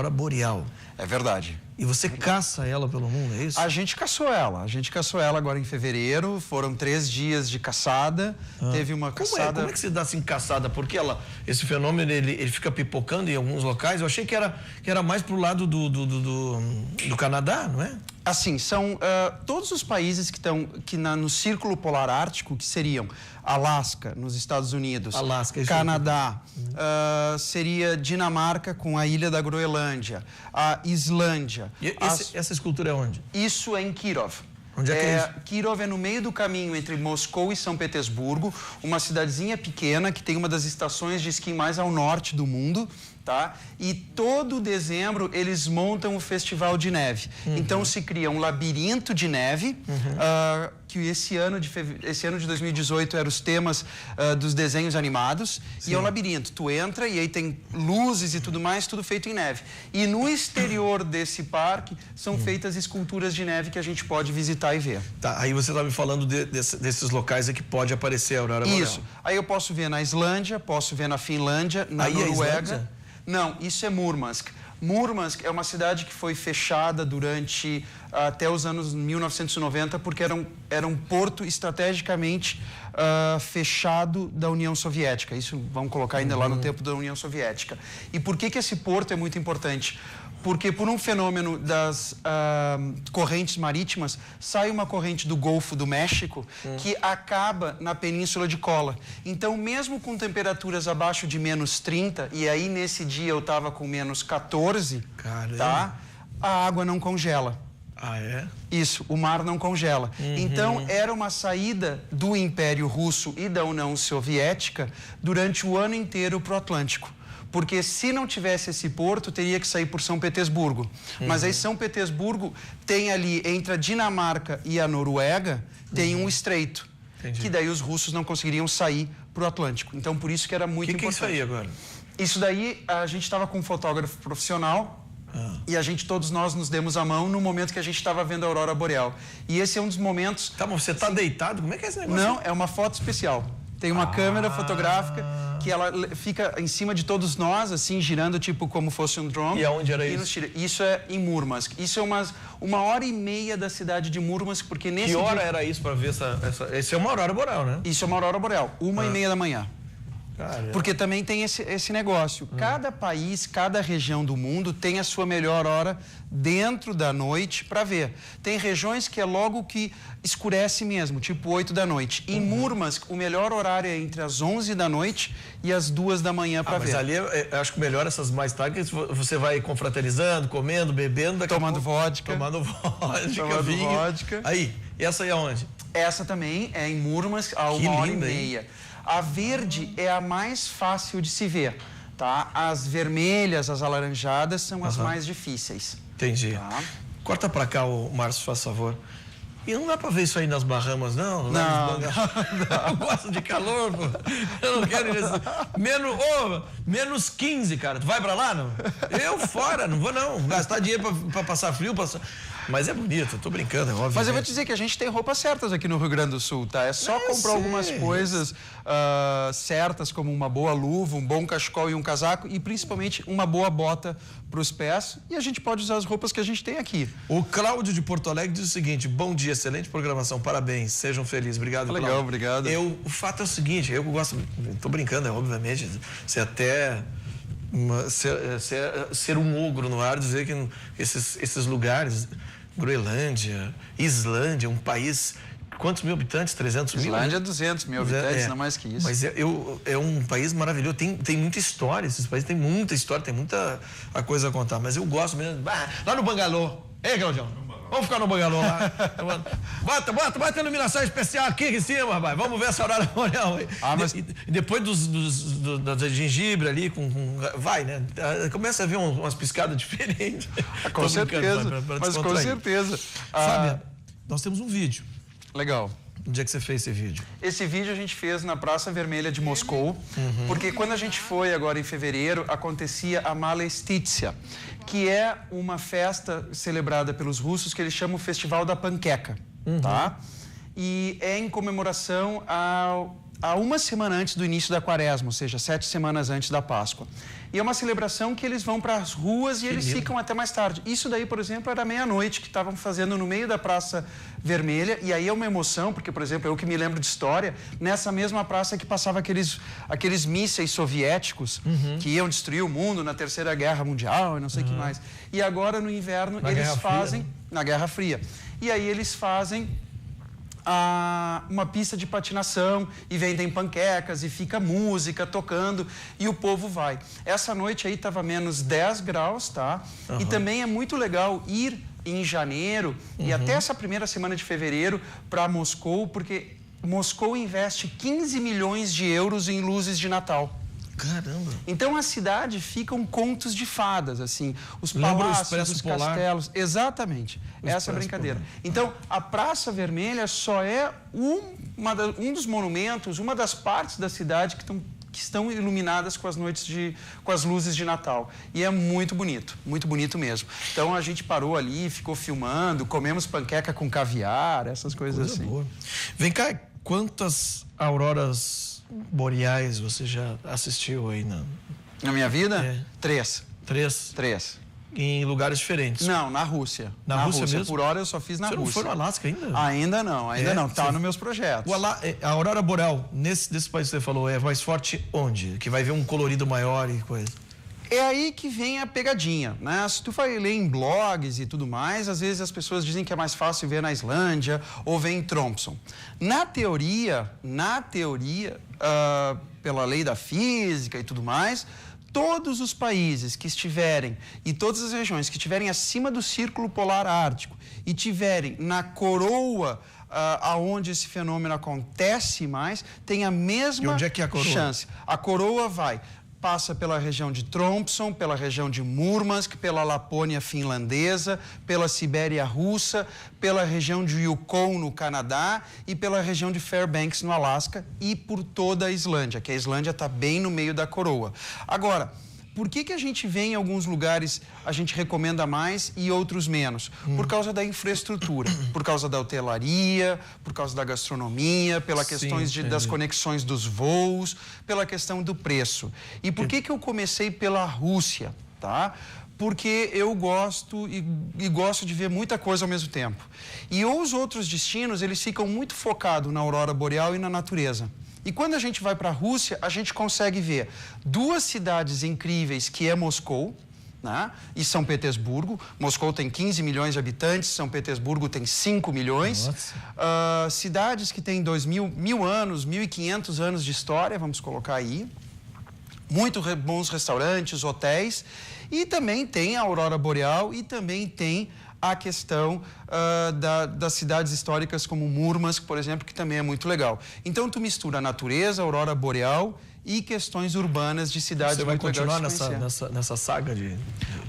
B: Boreal.
I: É verdade.
B: E você caça ela pelo mundo, é isso?
I: A gente caçou ela agora em fevereiro, foram 3 dias de caçada, teve uma caçada...
B: Como é que se dá assim caçada? Porque esse fenômeno, ele fica pipocando em alguns locais, eu achei que era mais pro lado do Canadá, não é?
I: Assim, são todos os países que estão no Círculo Polar Ártico, que seriam Alasca, nos Estados Unidos, Canadá, seria Dinamarca com a ilha da Groenlândia, a Islândia.
B: E essa escultura é onde?
I: Isso é em Kirov.
B: Onde é que é isso?
I: Kirov é no meio do caminho entre Moscou e São Petersburgo, uma cidadezinha pequena que tem uma das estações de esqui mais ao norte do mundo, tá? E todo dezembro eles montam o Festival de Neve. Então se cria um labirinto de neve, que esse ano de 2018 eram os temas dos desenhos animados. Sim. E é um labirinto. Tu entra e aí tem luzes e tudo mais, tudo feito em neve. E no exterior desse parque são feitas esculturas de neve que a gente pode visitar e ver.
B: Tá, aí você está me falando desses locais aqui que pode aparecer a Aurora Boreal.
I: Isso. Aí eu posso ver na Islândia, posso ver na Finlândia, na Noruega. Não, isso é Murmansk. Murmansk é uma cidade que foi fechada durante até os anos 1990 porque era um porto estrategicamente fechado da União Soviética. Isso vamos colocar ainda lá no tempo da União Soviética. E por que esse porto é muito importante? Porque por um fenômeno das correntes marítimas, sai uma corrente do Golfo do México que acaba na Península de Kola. Então, mesmo com temperaturas abaixo de -30, e aí nesse dia eu estava com -14, tá? A água não congela.
B: Ah, é?
I: Isso, o mar não congela. Então, era uma saída do Império Russo e da União Soviética durante o ano inteiro para o Atlântico. Porque se não tivesse esse porto, teria que sair por São Petersburgo. Mas aí São Petersburgo tem ali, entre a Dinamarca e a Noruega, tem um estreito. Entendi. Que daí os russos não conseguiriam sair para o Atlântico. Então, por isso que era muito importante.
B: O que é isso aí agora?
I: Isso daí, a gente estava com um fotógrafo profissional e todos nós nos demos a mão no momento que a gente estava vendo a Aurora Boreal. E esse é um dos momentos...
B: Tá, mas você tá deitado? Como é que é esse negócio?
I: Não, é uma foto especial. Tem uma câmera fotográfica que ela fica em cima de todos nós, assim, girando tipo como fosse um drone.
B: E aonde era isso?
I: Isso é em Murmansk. Isso é 1h30 da cidade de Murmansk, porque nesse
B: dia... Que hora era isso para ver esse é uma aurora boreal, né?
I: Isso é uma aurora boreal, 1h30 da manhã.
B: Caramba.
I: Porque também tem esse negócio. Cada país, cada região do mundo tem a sua melhor hora dentro da noite para ver. Tem regiões que é logo que escurece mesmo, tipo 8 da noite. Em Murmansk, o melhor horário é entre as 11 da noite e as 2 da manhã para ver.
B: Mas ali, eu acho que melhor essas mais tarde, você vai confraternizando, comendo, bebendo...
I: Tomando vodka.
B: Tomando vinho.
I: Vodka.
B: Aí, essa aí aonde?
I: Essa também é em Murmansk, a 1h30. A verde é a mais fácil de se ver, tá? As vermelhas, as alaranjadas são as mais difíceis.
B: Entendi.
I: Tá?
B: Corta pra cá, Márcio, faz favor. E não dá pra ver isso aí nas Bahamas, não? Não. Eu gosto de calor, pô. Eu não quero ir nesse... Menos 15, cara. Tu vai pra lá, não? Eu fora, não vou não. Gastar dinheiro pra passar frio, Mas é bonito, eu tô brincando, é óbvio.
I: Mas eu vou te dizer que a gente tem roupas certas aqui no Rio Grande do Sul, tá? É só comprar algumas coisas certas, como uma boa luva, um bom cachecol e um casaco, e principalmente uma boa bota para os pés, e a gente pode usar as roupas que a gente tem aqui.
B: O Cláudio de Porto Alegre diz o seguinte: bom dia, excelente programação, parabéns, sejam felizes. Obrigado,
I: Legal,
B: Cláudio.
I: obrigado.
B: O fato é o seguinte, eu gosto, tô brincando, obviamente, se até... ser um ogro no ar, dizer que esses lugares, Groenlândia, Islândia, um país, quantos mil habitantes? 300 mil?
I: Islândia é 200 mil habitantes, não mais que isso.
B: Mas é um país maravilhoso, tem muita história, esses países têm muita história, tem muita coisa a contar, mas eu gosto mesmo, lá no Bangalô, Claudião? Vamos ficar no Bangalô lá. Bota a iluminação especial aqui em cima, rapaz. Vamos ver essa aurora boreal aí. Depois da gengibre ali, vai, né? Começa a ver umas piscadas diferentes.
I: Com certeza. Mas com certeza.
B: Fábio, nós temos um vídeo.
I: Legal.
B: Onde é que você fez esse vídeo?
I: Esse vídeo a gente fez na Praça Vermelha de Moscou, porque quando a gente foi agora em fevereiro, acontecia a Malestitsia, que é uma festa celebrada pelos russos que eles chamam o Festival da Panqueca, tá? E é em comemoração a uma semana antes do início da Quaresma, ou seja, 7 semanas antes da Páscoa. E é uma celebração que eles vão para as ruas e eles ficam até mais tarde. Isso daí, por exemplo, era meia-noite que estavam fazendo no meio da Praça Vermelha. E aí é uma emoção, porque, por exemplo, eu que me lembro de história, nessa mesma praça que passava aqueles mísseis soviéticos que iam destruir o mundo na Terceira Guerra Mundial e não sei o que mais. E agora, no inverno, eles fazem... Na Guerra Fria. E aí eles fazem... uma pista de patinação e vendem panquecas e fica música tocando e o povo vai. Essa noite aí estava menos 10 graus, tá? E também é muito legal ir em janeiro e até essa primeira semana de fevereiro para Moscou, porque Moscou investe 15 milhões de euros em luzes de Natal.
B: Caramba!
I: Então a cidade ficam contos de fadas, assim, os palácios, os castelos. Exatamente, essa é a brincadeira. Então a Praça Vermelha só é um dos monumentos, uma das partes da cidade que estão iluminadas com as luzes de Natal. E é muito bonito mesmo. Então a gente parou ali, ficou filmando, comemos panqueca com caviar, essas coisas assim. Boa.
B: Vem cá, quantas auroras boreais você já assistiu aí
I: na minha vida? 3.
B: 3? Em lugares diferentes?
I: Não, na Rússia.
B: Na Rússia mesmo?
I: Por hora eu só fiz na Rússia.
B: Você não foi no Alasca ainda?
I: Ainda não. Tá nos meus projetos.
B: A aurora boreal, desse país que você falou, é mais forte onde? Que vai ver um colorido maior e coisa?
I: É aí que vem a pegadinha, né? Se tu vai ler em blogs e tudo mais, às vezes as pessoas dizem que é mais fácil ver na Islândia ou ver em Tromsø. Na teoria, pela lei da física e tudo mais, todos os países que estiverem e todas as regiões que estiverem acima do Círculo Polar Ártico e tiverem na coroa aonde esse fenômeno acontece mais, tem a mesma
B: e onde é que é a coroa?
I: Chance. A coroa passa pela região de Tromsø, pela região de Murmansk, pela Lapônia finlandesa, pela Sibéria russa, pela região de Yukon, no Canadá, e pela região de Fairbanks, no Alasca, e por toda a Islândia, que a Islândia está bem no meio da coroa. Agora, por que a gente vê em alguns lugares, a gente recomenda mais e outros menos? Por causa da infraestrutura, por causa da hotelaria, por causa da gastronomia, pelas questões das conexões dos voos, pela questão do preço. E por que eu comecei pela Rússia, tá? Porque eu gosto e gosto de ver muita coisa ao mesmo tempo. E os outros destinos, eles ficam muito focados na aurora boreal e na natureza. E quando a gente vai para a Rússia, a gente consegue ver 2 cidades incríveis, que é Moscou, né? E São Petersburgo. Moscou tem 15 milhões de habitantes, São Petersburgo tem 5 milhões. Cidades que têm 1.000 anos, 1.500 anos de história, vamos colocar aí. Muito bons restaurantes, hotéis. E também tem a aurora boreal e também tem a questão das cidades históricas como Murmansk, por exemplo, que também é muito legal. Então, tu mistura a natureza, a aurora boreal e questões urbanas de cidades.
B: Você vai
I: muito legais
B: continuar
I: de se conhecer.
B: nessa saga de...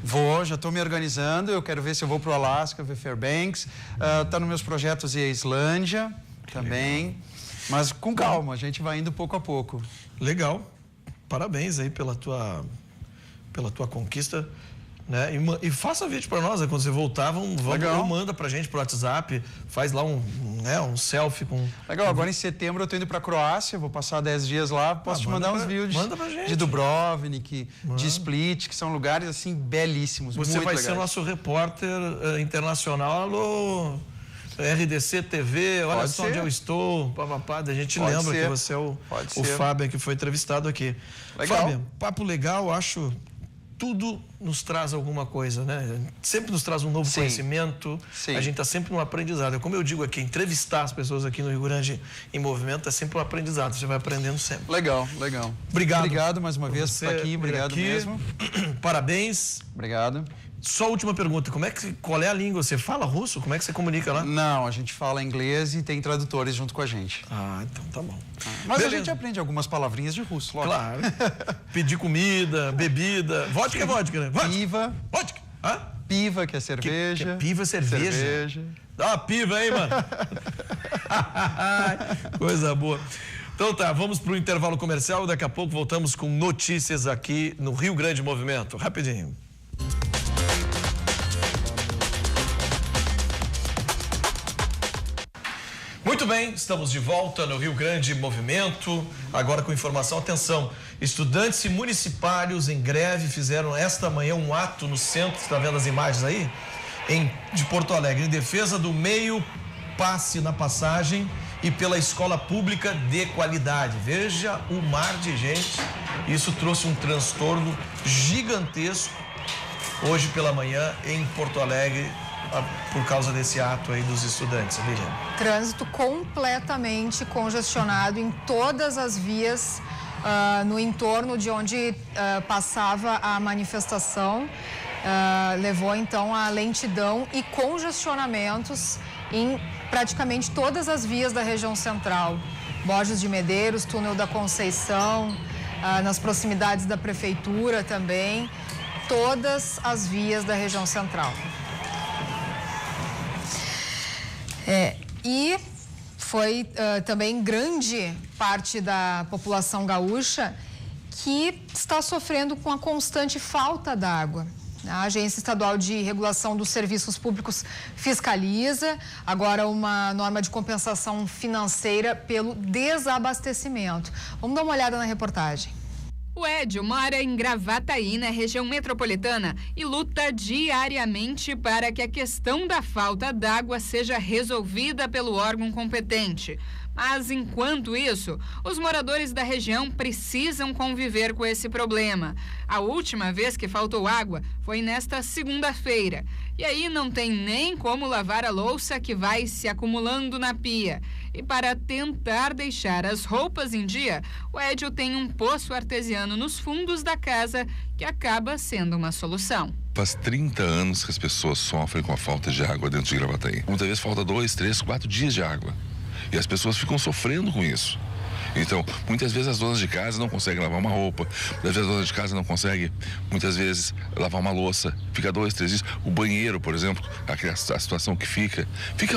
I: Vou, já estou me organizando. Eu quero ver se eu vou para o Alasca, ver Fairbanks. Tá nos meus projetos ir à Islândia também. Mas com calma, a gente vai indo pouco a pouco.
B: Legal. Parabéns aí pela tua conquista. Né? E faça vídeo para nós, né? Quando você voltar, manda pra gente pro WhatsApp, faz lá um selfie com...
I: Legal, agora em setembro eu tô indo pra Croácia, vou passar 10 dias lá, posso te mandar uns vídeos de Dubrovnik, de Split, que são lugares assim belíssimos,
B: você
I: muito
B: vai
I: legais.
B: ser nosso repórter internacional, alô, RDC TV, olha só onde eu estou, papapá, a gente lembra que você é o Fábio que foi entrevistado aqui.
I: Legal.
B: Fábio, papo legal, acho... Tudo nos traz alguma coisa, né? Sempre nos traz um novo conhecimento. Sim. A gente está sempre no aprendizado. Como eu digo aqui, entrevistar as pessoas aqui no Rio Grande em Movimento é sempre um aprendizado. Você vai aprendendo sempre.
I: Legal, legal.
B: Obrigado
I: mais uma vez por estar aqui. Obrigado mesmo.
B: Parabéns.
I: Obrigado.
B: Só a última pergunta, qual é a língua? Você fala russo? Como é que você comunica lá?
I: Não, a gente fala inglês e tem tradutores junto com a gente.
B: Ah, então tá bom.
I: Mas beleza. A gente aprende algumas palavrinhas de russo, lógico.
B: Claro. Pedir comida, bebida. Vodka é vodka, né?
I: Piva.
B: Vodka. Hã?
I: Piva, que é cerveja.
B: Que piva é cerveja? Dá uma piva aí, mano. Coisa boa. Então tá, vamos pro intervalo comercial. Daqui a pouco voltamos com notícias aqui no Rio Grande Movimento. Rapidinho. Muito bem, estamos de volta no Rio Grande Movimento, agora com informação, atenção, estudantes municipários em greve fizeram esta manhã um ato no centro, você está vendo as imagens aí? De Porto Alegre, em defesa do meio passe na passagem e pela escola pública de qualidade. Veja o mar de gente, isso trouxe um transtorno gigantesco hoje pela manhã em Porto Alegre, por causa desse ato aí dos estudantes, Lilian.
C: Trânsito completamente congestionado em todas as vias no entorno de onde passava a manifestação. Levou então a lentidão e congestionamentos em praticamente todas as vias da região central. Borges de Medeiros, Túnel da Conceição, nas proximidades da prefeitura também, todas as vias da região central. E foi também grande parte da população gaúcha que está sofrendo com a constante falta d'água. A Agência Estadual de Regulação dos Serviços Públicos fiscaliza agora uma norma de compensação financeira pelo desabastecimento. Vamos dar uma olhada na reportagem.
J: O Edio mora em Gravataí, na região metropolitana, e luta diariamente para que a questão da falta d'água seja resolvida pelo órgão competente. Mas, enquanto isso, os moradores da região precisam conviver com esse problema. A última vez que faltou água foi nesta segunda-feira. E aí não tem nem como lavar a louça que vai se acumulando na pia. E para tentar deixar as roupas em dia, o Edio tem um poço artesiano nos fundos da casa que acaba sendo uma solução.
A: Faz 30 anos que as pessoas sofrem com a falta de água dentro de Gravataí. Muitas vezes falta 2, 3, 4 dias de água. E as pessoas ficam sofrendo com isso. Então, muitas vezes as donas de casa não conseguem lavar uma roupa, muitas vezes as donas de casa não conseguem, muitas vezes, lavar uma louça. Fica 2, 3 dias. O banheiro, por exemplo, a situação que fica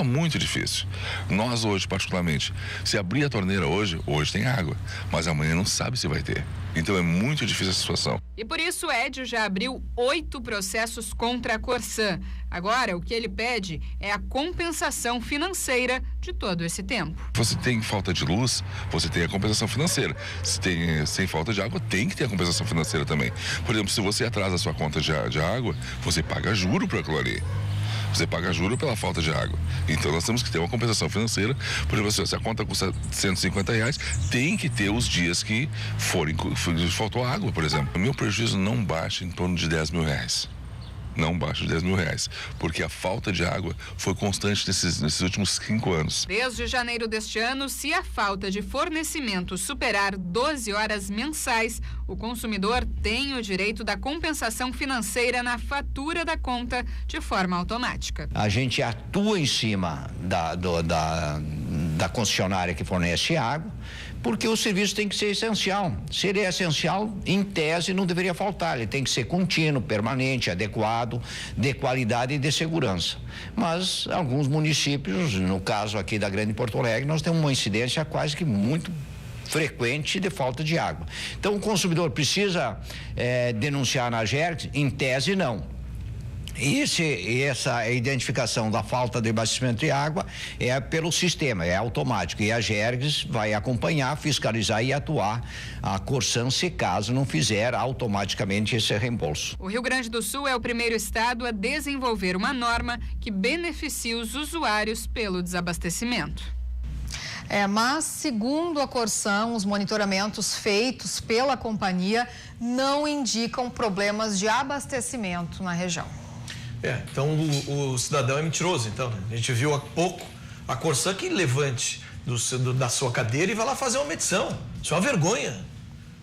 A: muito difícil. Nós hoje, particularmente, se abrir a torneira hoje tem água, mas amanhã não sabe se vai ter. Então é muito difícil essa situação.
J: E por isso o Edio já abriu 8 processos contra a Corsã. Agora, o que ele pede é a compensação financeira de todo esse tempo.
A: Você tem falta de luz, você tem a compensação financeira. Se tem sem falta de água, tem que ter a compensação financeira também. Por exemplo, se você atrasa a sua conta de água, você paga juro para aquilo ali. Você paga juro pela falta de água. Então nós temos que ter uma compensação financeira. Por exemplo, se a conta custa R$150, tem que ter os dias que faltou água, por exemplo. O meu prejuízo não baixa em torno de R$10 mil. Não baixa de R$10 mil, porque a falta de água foi constante nesses últimos 5 anos.
J: Desde janeiro deste ano, se a falta de fornecimento superar 12 horas mensais, o consumidor tem o direito da compensação financeira na fatura da conta de forma automática.
K: A gente atua em cima da concessionária que fornece água, porque o serviço tem que ser essencial. Se ele é essencial, em tese não deveria faltar, ele tem que ser contínuo, permanente, adequado, de qualidade e de segurança. Mas alguns municípios, no caso aqui da Grande Porto Alegre, nós temos uma incidência quase que muito frequente de falta de água. Então o consumidor precisa denunciar na Agergs? Em tese não. Essa identificação da falta de abastecimento de água é pelo sistema, é automático, e a Agergs vai acompanhar, fiscalizar e atuar a Corsan se caso não fizer automaticamente esse reembolso.
J: O Rio Grande do Sul é o primeiro estado a desenvolver uma norma que beneficia os usuários pelo desabastecimento.
C: Mas, segundo a Corsan, os monitoramentos feitos pela companhia não indicam problemas de abastecimento na região.
B: Então o cidadão é mentiroso, então. A gente viu há pouco a Corsan que levante da sua cadeira e vai lá fazer uma medição. Isso é uma vergonha,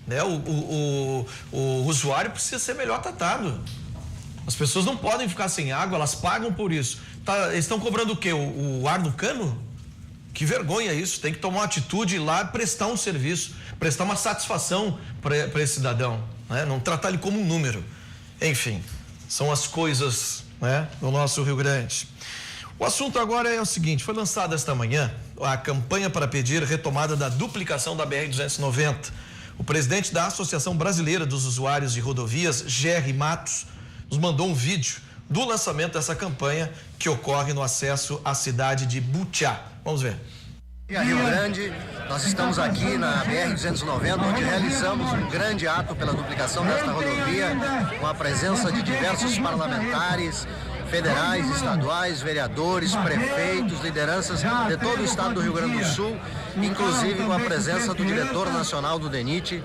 B: né? O usuário precisa ser melhor tratado. As pessoas não podem ficar sem água, elas pagam por isso. Eles estão cobrando o quê? O ar do cano? Que vergonha isso. Tem que tomar uma atitude lá, prestar um serviço, prestar uma satisfação para esse cidadão, né? Não tratar ele como um número. Enfim, são as coisas, né, do nosso Rio Grande. O assunto agora é o seguinte: foi lançada esta manhã a campanha para pedir retomada da duplicação da BR-290. O presidente da Associação Brasileira dos Usuários de Rodovias, Gerry Matos, nos mandou um vídeo do lançamento dessa campanha que ocorre no acesso à cidade de Butiá. Vamos ver.
L: Rio Grande, nós estamos aqui na BR-290, onde realizamos um grande ato pela duplicação desta rodovia, com a presença de diversos parlamentares, federais, estaduais, vereadores, prefeitos, lideranças de todo o estado do Rio Grande do Sul, inclusive com a presença do diretor nacional do DENIT,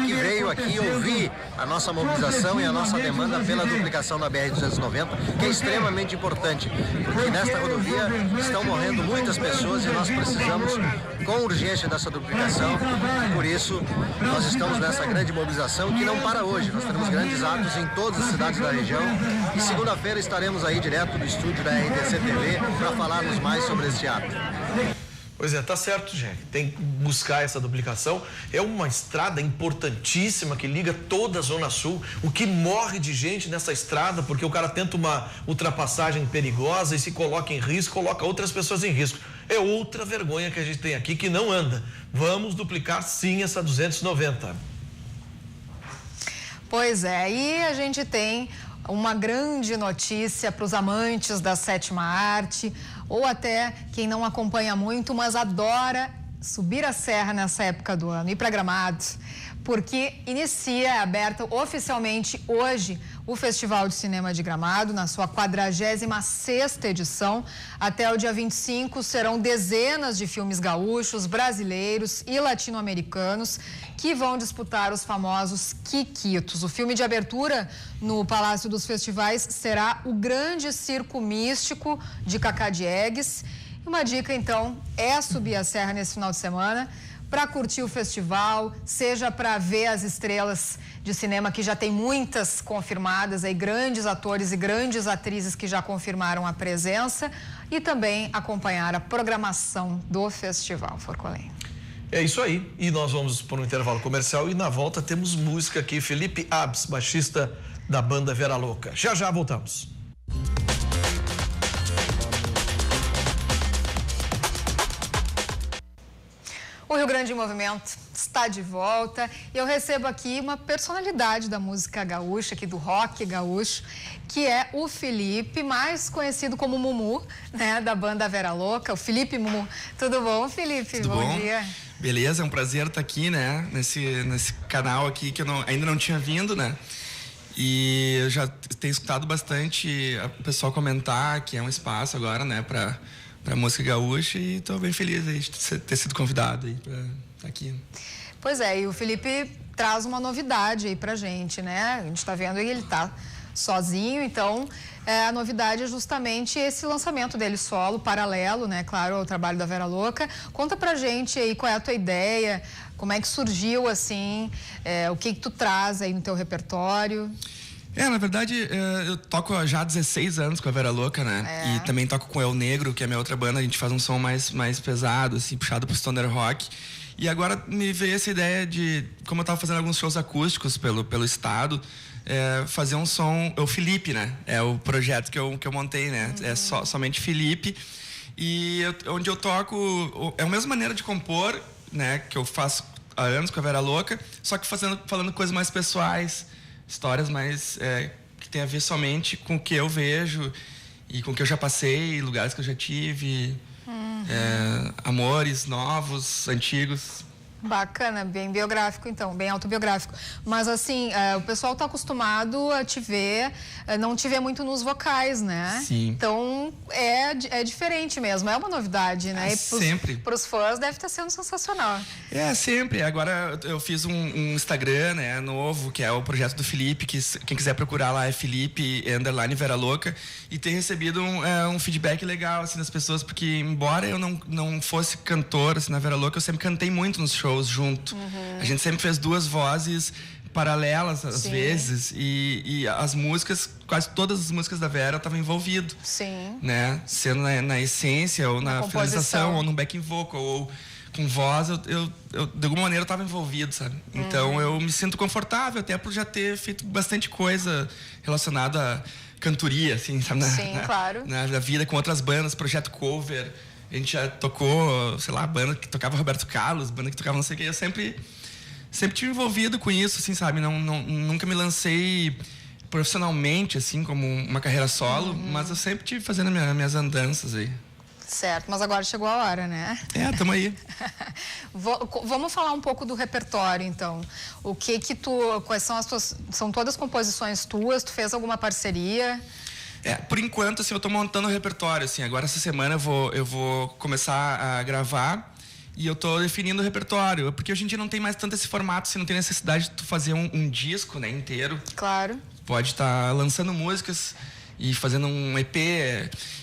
L: que veio aqui ouvir a nossa mobilização e a nossa demanda pela duplicação da BR-290, que é extremamente importante, porque nesta rodovia estão morrendo muitas pessoas e nós precisamos com urgência dessa duplicação. Por isso, nós estamos nessa grande mobilização que não para hoje. Nós teremos grandes atos em todas as cidades da região e segunda-feira estaremos aí direto do estúdio da RDC TV para falarmos mais sobre este ato.
B: Pois é, tá certo, gente. Tem que buscar essa duplicação. É uma estrada importantíssima que liga toda a Zona Sul. O que morre de gente nessa estrada, porque o cara tenta uma ultrapassagem perigosa e se coloca em risco, coloca outras pessoas em risco. É outra vergonha que a gente tem aqui que não anda. Vamos duplicar sim essa 290.
C: Pois é, e a gente tem uma grande notícia para os amantes da sétima arte, ou até quem não acompanha muito, mas adora subir a serra nessa época do ano, ir para Gramado, porque é aberta oficialmente hoje o Festival de Cinema de Gramado, na sua 46ª edição. Até o dia 25 serão dezenas de filmes gaúchos, brasileiros e latino-americanos que vão disputar os famosos Quiquitos. O filme de abertura no Palácio dos Festivais será O Grande Circo Místico de Cacá Diegues. Uma dica, então, é subir a serra nesse final de semana para curtir o festival, seja para ver as estrelas de cinema, que já tem muitas confirmadas, aí grandes atores e grandes atrizes que já confirmaram a presença, e também acompanhar a programação do festival. Forcolém.
B: É isso aí, e nós vamos por um intervalo comercial e na volta temos música aqui. Felipe Abs, baixista da banda Vera Louca. Já já voltamos.
C: O Rio Grande em Movimento está de volta e eu recebo aqui uma personalidade da música gaúcha, aqui do rock gaúcho, que é o Felipe, mais conhecido como Mumu, né, da banda Vera Louca. O Felipe Mumu. Tudo bom, Felipe?
M: Tudo bom?
C: Dia.
M: Beleza, é um prazer estar aqui, né, nesse canal aqui que eu ainda não tinha vindo, né? E eu já tenho escutado bastante o pessoal comentar que é um espaço agora, né, para música gaúcha, e estou bem feliz aí de ter sido convidado aí para estar aqui.
C: Pois é, e o Felipe traz uma novidade aí pra gente, né? A gente está vendo que ele está sozinho, então a novidade é justamente esse lançamento dele solo, paralelo, né? Claro, ao trabalho da Vera Louca. Conta pra gente aí qual é a tua ideia, como é que surgiu, assim, o que tu traz aí no teu repertório.
M: Na verdade, eu toco já há 16 anos com a Vera Louca, né? E também toco com El Negro, que é a minha outra banda. A gente faz um som mais pesado, assim, puxado pro stoner rock. E agora me veio essa ideia de, como eu tava fazendo alguns shows acústicos pelo estado, fazer um som... O Felipe, né? É o projeto que eu montei, né? É somente Felipe. E onde eu toco... É a mesma maneira de compor, né? Que eu faço há anos com a Vera Louca, só que falando coisas mais pessoais, histórias mais que tem a ver somente com o que eu vejo e com o que eu já passei, lugares que eu já tive, amores novos, antigos.
C: Bacana, bem biográfico então, bem autobiográfico. Mas assim, o pessoal tá acostumado a te ver, não te ver muito nos vocais, né?
M: Sim.
C: Então é diferente mesmo, é uma novidade, né?
M: Sempre.
C: Para os fãs deve estar sendo sensacional.
M: Sempre. Agora eu fiz um Instagram, né, novo, que é o projeto do Felipe, que quem quiser procurar lá é Felipe _Vera Louca, e tem recebido um feedback legal, assim, das pessoas, porque embora eu não fosse cantor, assim, na Vera Louca, eu sempre cantei muito nos shows junto. A gente sempre fez duas vozes paralelas às vezes e as músicas, quase todas as músicas da Vera eu estava envolvido.
C: Sim.
M: Né? Sendo na essência ou na finalização ou no backing vocal ou com voz, eu de alguma maneira eu estava envolvido, sabe? Então eu me sinto confortável até por já ter feito bastante coisa relacionada à cantoria, assim, sabe?
C: Claro.
M: Na vida com outras bandas, projeto cover. A gente já tocou, sei lá, banda que tocava Roberto Carlos, banda que tocava não sei o que. Eu sempre tive envolvido com isso, assim, sabe? Nunca me lancei profissionalmente, assim, como uma carreira solo, mas eu sempre tive fazendo minhas andanças aí.
C: Certo, mas agora chegou a hora, né?
M: Tamo aí.
C: Vamos falar um pouco do repertório, então. Quais são as tuas... São todas composições tuas? Tu fez alguma parceria?
M: Por enquanto, assim, eu tô montando o repertório, assim. Agora, essa semana, eu vou começar a gravar e eu tô definindo o repertório. Porque hoje em dia não tem mais tanto esse formato, assim, não tem necessidade de tu fazer um disco, né, inteiro.
C: Claro.
M: Pode estar lançando músicas e fazendo um EP.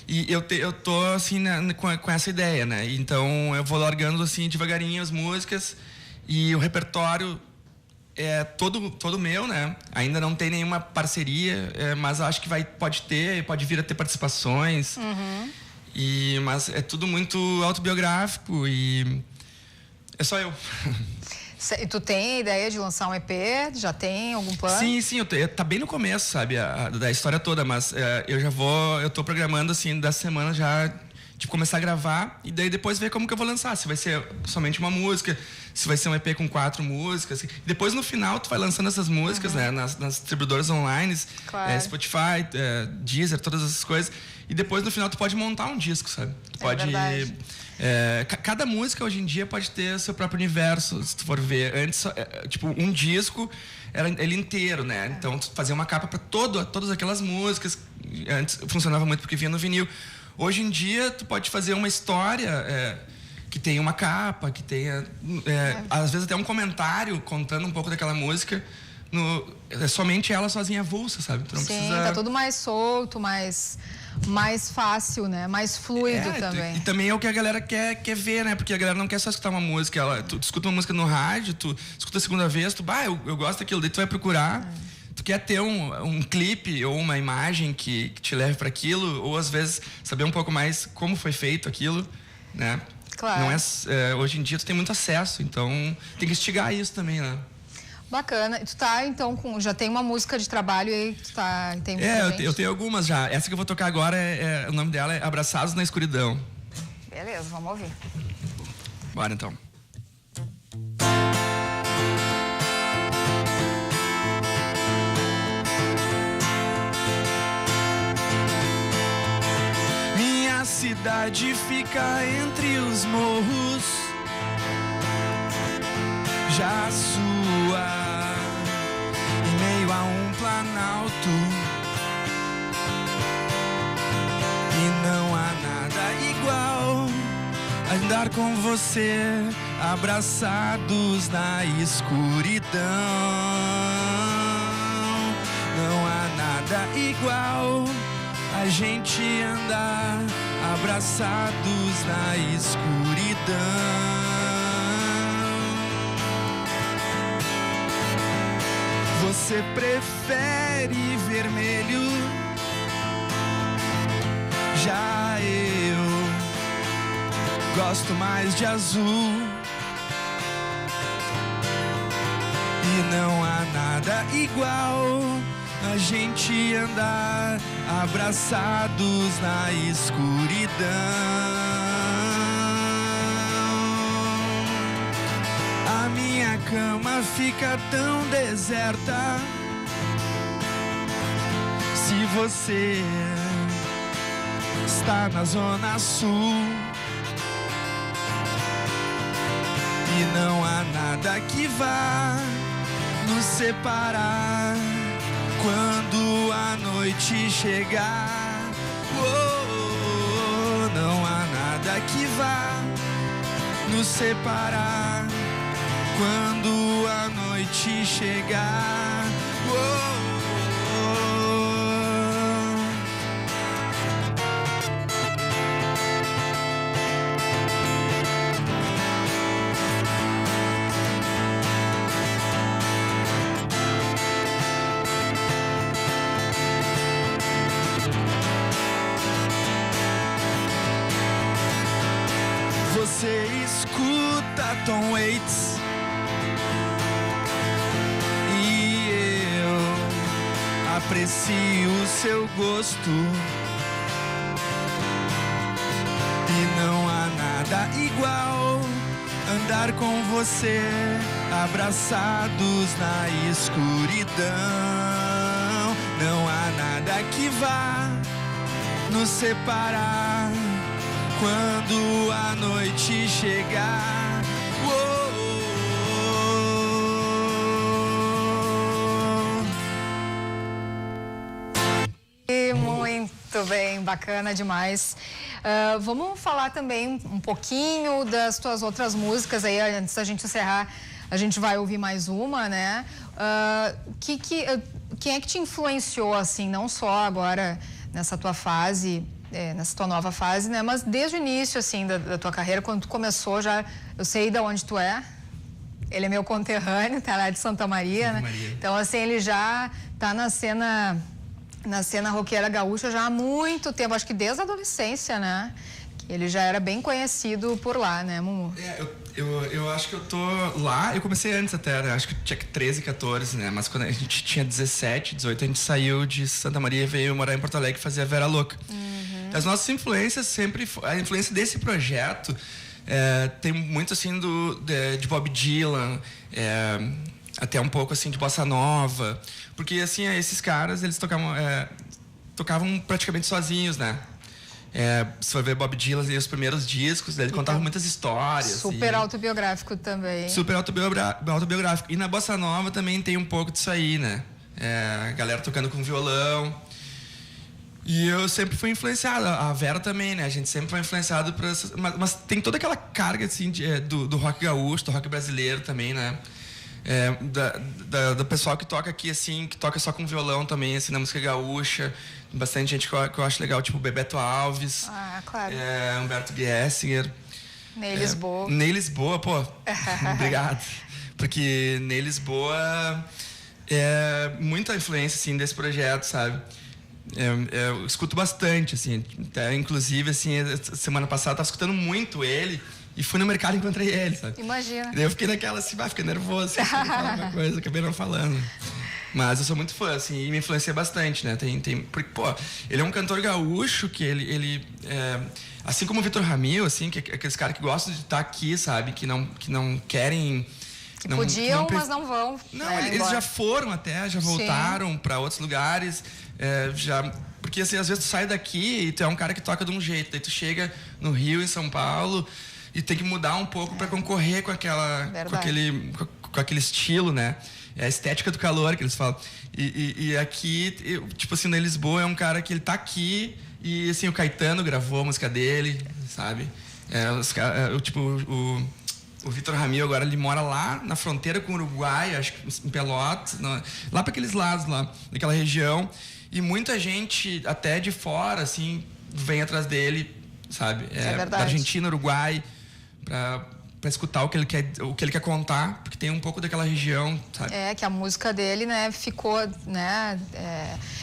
M: E eu tô, assim, com essa ideia, né? Então, eu vou largando, assim, devagarinho as músicas e o repertório... É todo meu, né? Ainda não tem nenhuma parceria, mas acho que pode vir a ter participações. Mas é tudo muito autobiográfico e é só eu.
C: E tu tem ideia de lançar um EP? Já tem algum plano?
M: Sim, tá bem no começo, sabe, da história toda, mas eu tô programando, assim, da semana já, tipo, começar a gravar e daí depois ver como que eu vou lançar, se vai ser somente uma música, se vai ser um EP com 4 músicas. Depois, no final, tu vai lançando essas músicas, né, nas distribuidoras online,
C: claro.
M: Spotify, Deezer, todas essas coisas. E depois, no final, tu pode montar um disco, sabe? Tu pode... cada música, hoje em dia, pode ter seu próprio universo, se tu for ver. Antes, tipo, um disco era ele inteiro, né? Então, tu fazia uma capa para todas aquelas músicas. Antes, funcionava muito porque vinha no vinil. Hoje em dia, tu pode fazer uma história que tenha uma capa, que tenha, às vezes, até um comentário contando um pouco daquela música. Somente ela sozinha avulsa, sabe? Tu não precisa...
C: tá tudo mais solto, mais fácil, né? Mais fluido também.
M: E também é o que a galera quer ver, né? Porque a galera não quer só escutar uma música. Tu escuta uma música no rádio, tu escuta a segunda vez, eu gosto daquilo, daí tu vai procurar... Tu quer ter um clipe ou uma imagem que te leve para aquilo, ou às vezes saber um pouco mais como foi feito aquilo, né?
C: Claro.
M: Não hoje em dia tu tem muito acesso, então tem que instigar isso também, né?
C: Bacana. Tu tá, então, já tem uma música de trabalho aí que tu tá...
M: eu tenho algumas já. Essa que eu vou tocar agora, o nome dela é Abraçados na Escuridão.
C: Beleza, vamos ouvir.
M: Bora, então. Minha cidade fica entre os morros, já a sua, em meio a um planalto, e não há nada igual a andar com você, abraçados na escuridão. Não há nada igual a gente andar abraçados na escuridão. Você prefere Já eu gosto mais de azul. E não há nada igual a gente andar abraçados na escuridão. A minha cama fica tão deserta se você está na Zona Sul. E não há nada que vá nos separar quando a noite chegar. Oh, não há nada que vá nos separar quando a noite chegar. Oh, você escuta Tom Waits e eu aprecio o seu gosto. E não há nada igual andar com você abraçados na escuridão. Não há nada que vá nos separar quando a noite chegar.
C: E muito bem, bacana demais. Vamos falar também um pouquinho das tuas outras músicas aí, antes da gente encerrar, a gente vai ouvir mais uma, né? Quem é que te influenciou, assim, não só agora nessa tua fase, nessa tua nova fase, né? Mas desde o início, assim, da tua carreira, quando tu começou já, eu sei de onde tu é. Ele é meu conterrâneo, tá lá de Santa Maria, né? Então, assim, ele já tá na cena roqueira gaúcha já há muito tempo, acho que desde a adolescência, né? Ele já era bem conhecido por lá, né, Mumu?
M: Eu acho que eu tô lá, eu comecei antes até, né? Acho que tinha 13, 14, né? Mas quando a gente tinha 17, 18, a gente saiu de Santa Maria e veio morar em Porto Alegre e fazer a Vera Louca. As nossas influências sempre, a influência desse projeto tem muito assim de Bob Dylan, até um pouco assim de bossa nova, porque assim esses caras eles tocavam praticamente sozinhos, né? Se for ver Bob Dylan e os primeiros discos, ele contava muitas histórias.
C: Super autobiográfico também.
M: Super autobiográfico. E na bossa nova também tem um pouco disso aí, né? A galera tocando com violão. E eu sempre fui influenciado, a Vera também, né? A gente sempre foi influenciado por essas... Mas tem toda aquela carga, assim, do rock gaúcho, do rock brasileiro também, né? Do pessoal que toca aqui, assim, que toca só com violão também, assim, na música gaúcha. Bastante gente que eu acho legal, tipo Bebeto Alves.
C: Ah, claro.
M: Humberto Gessinger.
C: Ney Lisboa.
M: Ney Lisboa, pô. Obrigado. Porque Ney Lisboa é muita influência, assim, desse projeto, sabe? Eu escuto bastante, assim, até, inclusive, assim, semana passada eu tava escutando muito ele e fui no mercado e encontrei ele, sabe?
C: Imagina.
M: Daí eu fiquei naquela, assim, fiquei nervoso, assim, falar alguma coisa, acabei não falando. Mas eu sou muito fã, assim, e me influencia bastante, né? Porque, pô, ele é um cantor gaúcho que ele assim como o Vitor Ramil, assim, que é aqueles caras que gostam de estar aqui, sabe? Que não querem...
C: Que podiam, mas não vão.
M: Não, eles já foram até, já voltaram para outros lugares, porque assim, às vezes tu sai daqui e tu é um cara que toca de um jeito, daí tu chega no Rio, em São Paulo, e tem que mudar um pouco para concorrer com aquele estilo, né? É a estética do calor que eles falam. E aqui, tipo assim, na Lisboa é um cara que ele tá aqui e assim, o Caetano gravou a música dele, sabe? O Vitor Ramil agora ele mora lá na fronteira com o Uruguai, acho que em Pelotas, lá para aqueles lados lá, naquela região, e muita gente até de fora assim vem atrás dele, sabe?
C: É verdade.
M: Da Argentina, Uruguai, escutar o que ele quer contar, porque tem um pouco daquela região, sabe?
C: Que a música dele, né, ficou, né,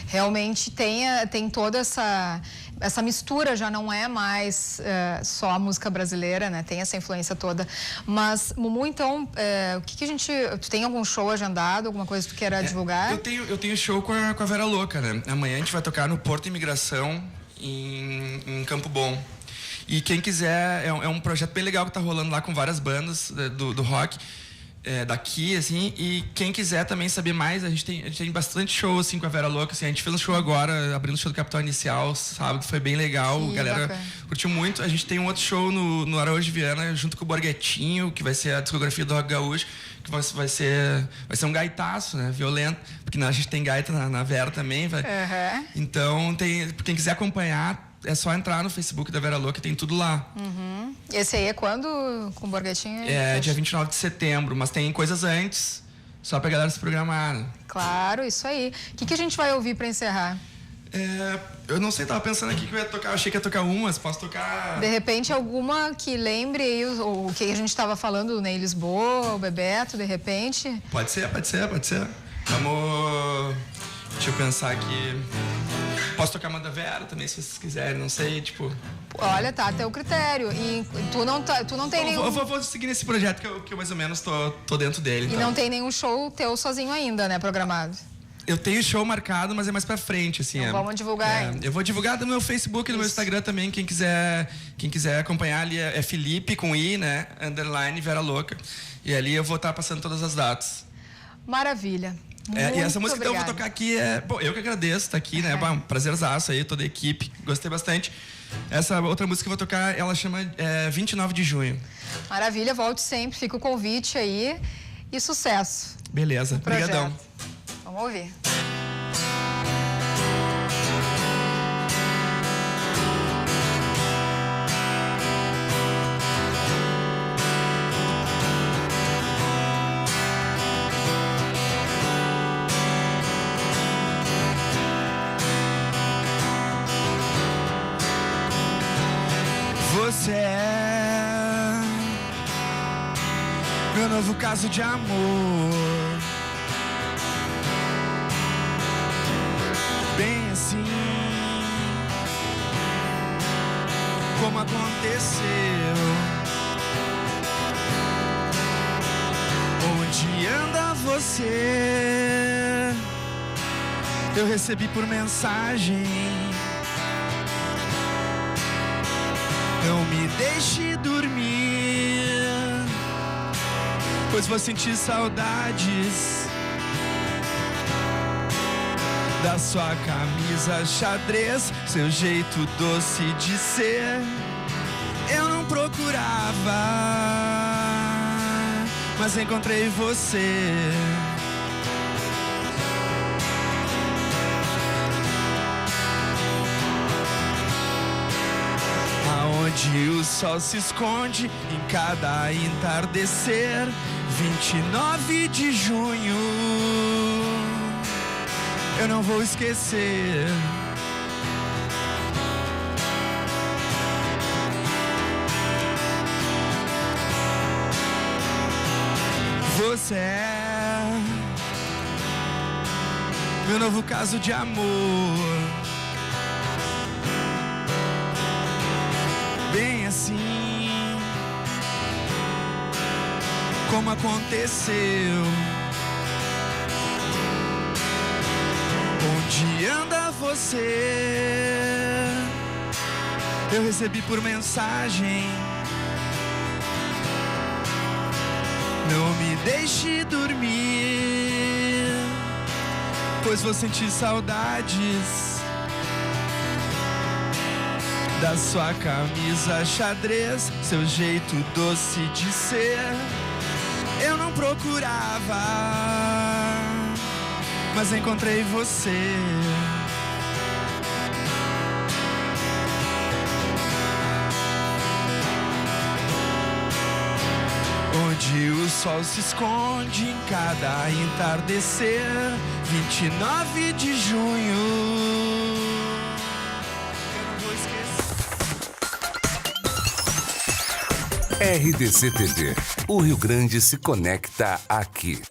C: realmente tem toda essa mistura, já não é mais só a música brasileira, né, tem essa influência toda. Mas, Mumu, então, o que a gente... Tu tem algum show agendado, alguma coisa que tu queira divulgar?
M: Eu tenho show com a Vera Louca, né? Amanhã a gente vai tocar no Porto Imigração, em Campo Bom. E quem quiser, é um projeto bem legal que tá rolando lá com várias bandas do rock daqui, assim. E quem quiser também saber mais, a gente tem bastante show, assim, com a Vera Louca. Assim, a gente fez um show agora, abrindo o show do Capital Inicial, sábado, foi bem legal. A galera curtiu muito. A gente tem um outro show no Araújo de Viana, junto com o Borghetinho, que vai ser a discografia do Rock Gaúcho, que vai ser um gaitaço, né? Violento. Porque a gente tem gaita na Vera também. Então, quem quiser acompanhar, é só entrar no Facebook da Vera Louca, tem tudo lá.
C: Esse aí é quando, com o Borghetinho?
M: Dia 29 de setembro, mas tem coisas antes, só pra galera se programar. Né?
C: Claro, isso aí. O que a gente vai ouvir pra encerrar?
M: Eu não sei, tava pensando aqui que eu ia tocar, eu achei que ia tocar umas, posso tocar...
C: De repente, alguma que lembre aí o que a gente tava falando, o Ney Lisboa, o Bebeto, de repente?
M: Pode ser. Vamos... Deixa eu pensar aqui... Posso tocar uma da Vera também, se vocês quiserem, não sei, tipo...
C: Olha, tá, até o critério. E tu não tem nenhum...
M: Eu vou seguir nesse projeto que eu mais ou menos tô dentro dele.
C: E não tem nenhum show teu sozinho ainda, né, programado?
M: Eu tenho show marcado, mas é mais pra frente, assim.
C: Então vamos divulgar ainda.
M: Eu vou divulgar no meu Facebook e no meu Instagram também, quem quiser acompanhar ali é Felipe com I, né, _ Vera Louca. E ali eu vou estar passando todas as datas.
C: Maravilha.
M: E essa música que eu vou tocar aqui Bom, eu que agradeço estar aqui, né? Um prazerzaço aí, toda a equipe. Gostei bastante. Essa outra música que eu vou tocar, ela chama 29 de junho.
C: Maravilha, volte sempre. Fica o convite aí. E sucesso.
M: Beleza, obrigadão.
C: Vamos ouvir.
M: Você é meu novo caso de amor, bem assim como aconteceu. Onde anda você? Eu recebi por mensagem. Não me deixe dormir, pois vou sentir saudades da sua camisa xadrez, seu jeito doce de ser. Eu não procurava, mas encontrei você. Onde o sol se esconde em cada entardecer. 29 de junho, eu não vou esquecer. Você é meu novo caso de amor, bem assim como aconteceu. Onde anda você? Eu recebi por mensagem. Não me deixe dormir, pois vou sentir saudades da sua camisa xadrez, seu jeito doce de ser. Eu não procurava, mas encontrei você. Onde o sol se esconde em cada entardecer. 29 de junho.
N: RDC TV. O Rio Grande se conecta aqui.